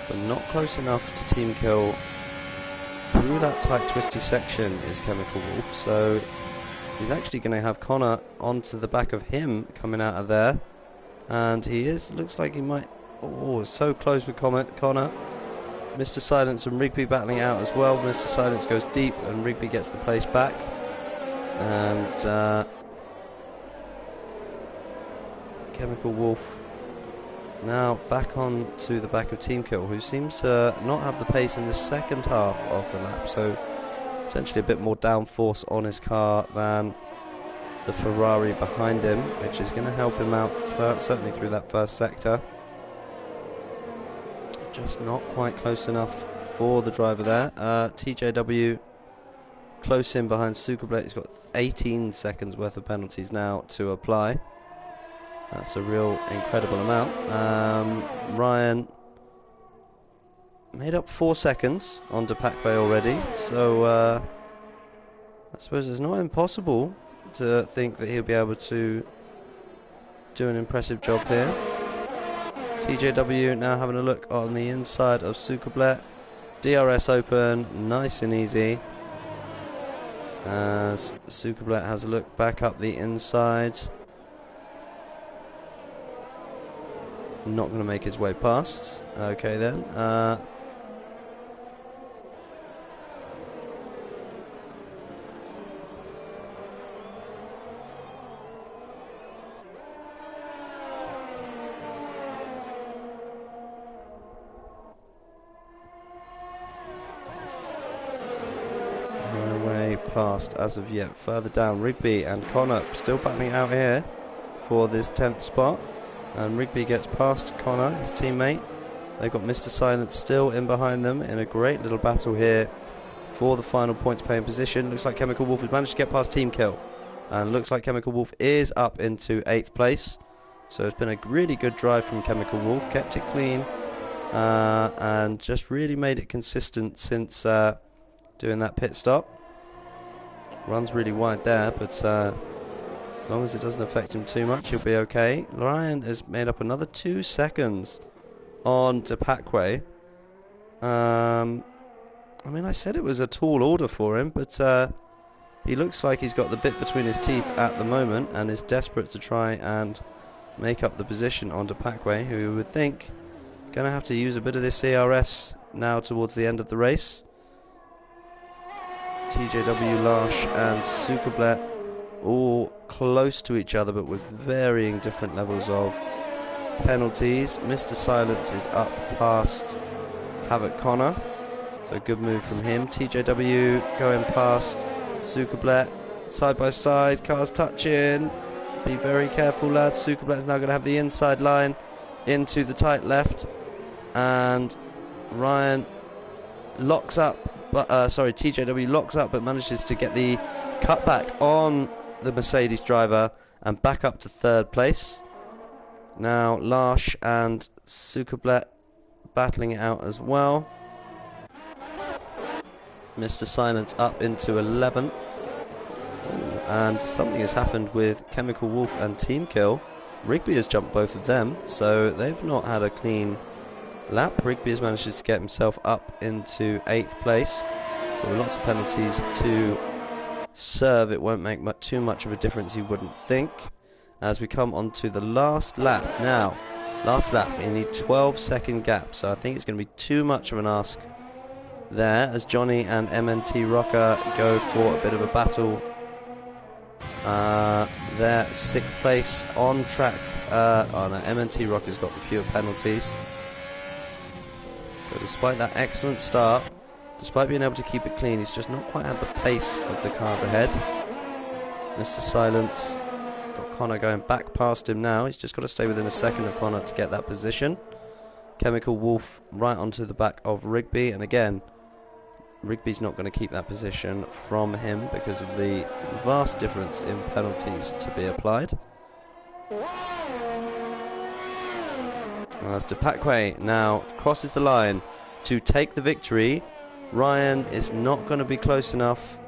But not close enough to team kill through that tight twisty section is Chemical Wolf, so he's actually going to have Connor onto the back of him coming out of there, and looks like he might, so close with Connor. Mr. Silence and Rigby battling out as well. Mr. Silence goes deep and Rigby gets the place back, and Chemical Wolf now back on to the back of Team Kill, who seems to not have the pace in the second half of the lap, so potentially a bit more downforce on his car than the Ferrari behind him, which is going to help him out certainly through that first sector. Just not quite close enough for the driver there. TJW close in behind Sukerblet. He's got 18 seconds worth of penalties now to apply. That's a real incredible amount. Ryan made up 4 seconds on Depakwe already, so I suppose it's not impossible to think that he'll be able to do an impressive job here. TJW now having a look on the inside of Sukerblet. DRS open, nice and easy, as Sukerblet has a look back up the inside. Not going to make his way past. Okay then. No way past as of yet. Further down, Rigby and Connor still battling out here for this 10th spot. And Rigby gets past Connor, his teammate. They've got Mr. Silence still in behind them in a great little battle here for the final points paying position. Looks like Chemical Wolf has managed to get past Team Kill. And looks like Chemical Wolf is up into 8th place. So it's been a really good drive from Chemical Wolf. Kept it clean and just really made it consistent since doing that pit stop. Runs really wide there, but as long as it doesn't affect him too much, he'll be okay. Ryan has made up another 2 seconds on Depakwe. I mean, I said it was a tall order for him, but he looks like he's got the bit between his teeth at the moment and is desperate to try and make up the position on Depakwe, who we would think going to have to use a bit of this CRS now towards the end of the race. TJW, Larsh and Sukerblet all close to each other, but with varying different levels of penalties. Mr. Silence is up past Havoc Connor, so good move from him. TJW going past Sukerblet, side by side, cars touching. Be very careful, lads. Sukerblet is now going to have the inside line into the tight left, and Ryan locks up, but TJW locks up, but manages to get the cutback on the Mercedes driver and back up to 3rd place. Now Larsh and Sukerblet battling it out as well. Mr. Silence up into 11th. And something has happened with Chemical Wolf and Team Kill. Rigby has jumped both of them, so they've not had a clean lap. Rigby has managed to get himself up into 8th place. But with lots of penalties to serve, it won't make too much of a difference, you wouldn't think, as we come on to the last lap. Now, last lap, we need 12-second gap, so I think it's going to be too much of an ask there, as Johnny and MNT Rocker go for a bit of a battle. They're 6th place on track. Oh no, MNT Rocker's got the fewer penalties. So despite that excellent start, despite being able to keep it clean, he's just not quite had the pace of the cars ahead. Mr. Silence got Connor going back past him now. He's just got to stay within a second of Connor to get that position. Chemical Wolf right onto the back of Rigby, and again, Rigby's not going to keep that position from him because of the vast difference in penalties to be applied. As Depakwe now crosses the line to take the victory, Ryan is not going to be close enough,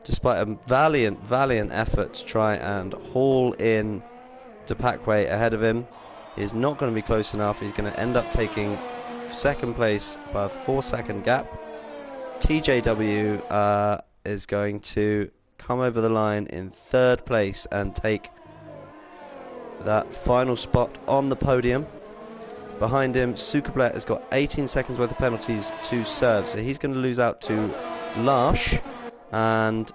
despite a valiant effort to try and haul in Depakwe ahead of him. He's not going to be close enough. He's going to end up taking second place by a 4-second gap. TJW is going to come over the line in third place and take that final spot on the podium. Behind him, Sukablet has got 18 seconds worth of penalties to serve, so he's going to lose out to Larsh, and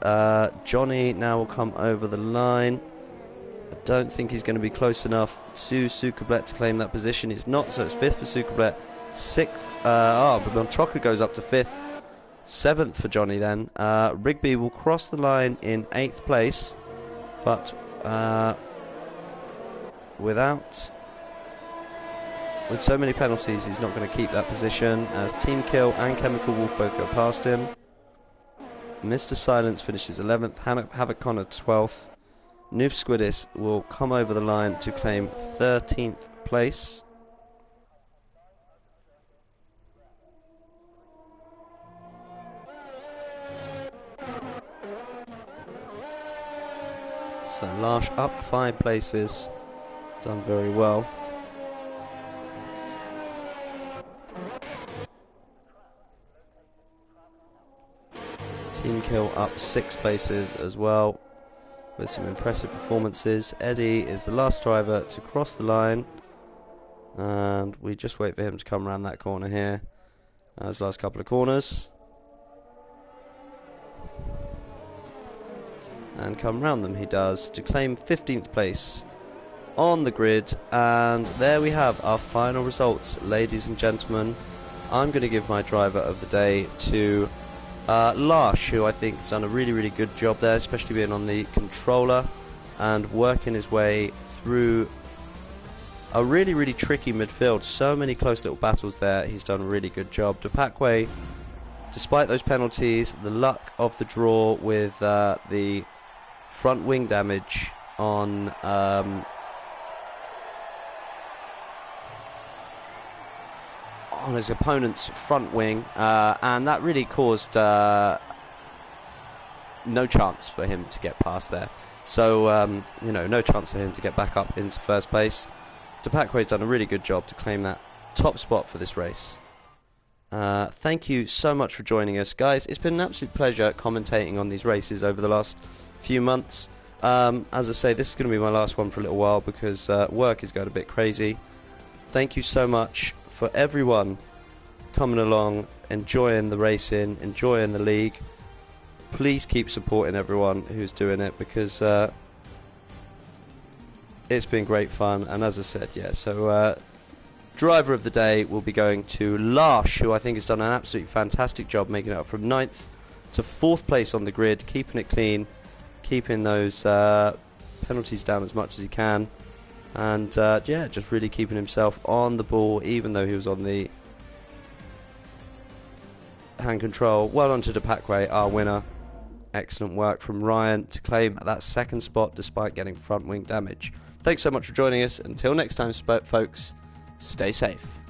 Johnny now will come over the line. I don't think he's going to be close enough to Sukablet to claim that position. He's not, so it's 5th for Sukablet, 6th, but Montroka goes up to 5th, 7th for Johnny then. Rigby will cross the line in 8th place, but with so many penalties, he's not going to keep that position, as Team Kill and Chemical Wolf both go past him. Mr. Silence finishes 11th, Havoc Connor 12th. Noof Squidis will come over the line to claim 13th place. So Larsh up 5 places, done very well. Team Kill up 6 places as well, with some impressive performances. Eddie is the last driver to cross the line, and we just wait for him to come around that corner here. Those last couple of corners, and come round them he does to claim 15th place on the grid. And there we have our final results, ladies and gentlemen. I'm going to give my driver of the day to Larsh, who I think has done a really good job there, especially being on the controller and working his way through a really tricky midfield. So many close little battles there. He's done a really good job. Depakwe, despite those penalties, the luck of the draw with the front wing damage on his opponent's front wing, and that really caused no chance for him to get past there. So, no chance for him to get back up into first place. Depakwe's done a really good job to claim that top spot for this race. Thank you so much for joining us, guys. It's been an absolute pleasure commentating on these races over the last few months. As I say, this is going to be my last one for a little while because work is going a bit crazy. Thank you so much for everyone coming along, enjoying the racing, enjoying the league. Please keep supporting everyone who's doing it, because it's been great fun. And as I said, driver of the day will be going to Larsh, who I think has done an absolutely fantastic job making it up from 9th to 4th place on the grid, keeping it clean, keeping those penalties down as much as he can. And just really keeping himself on the ball, even though he was on the hand control. Well done to Depakwe, our winner. Excellent work from Ryan to claim that 2nd spot despite getting front wing damage. Thanks so much for joining us. Until next time, folks, stay safe.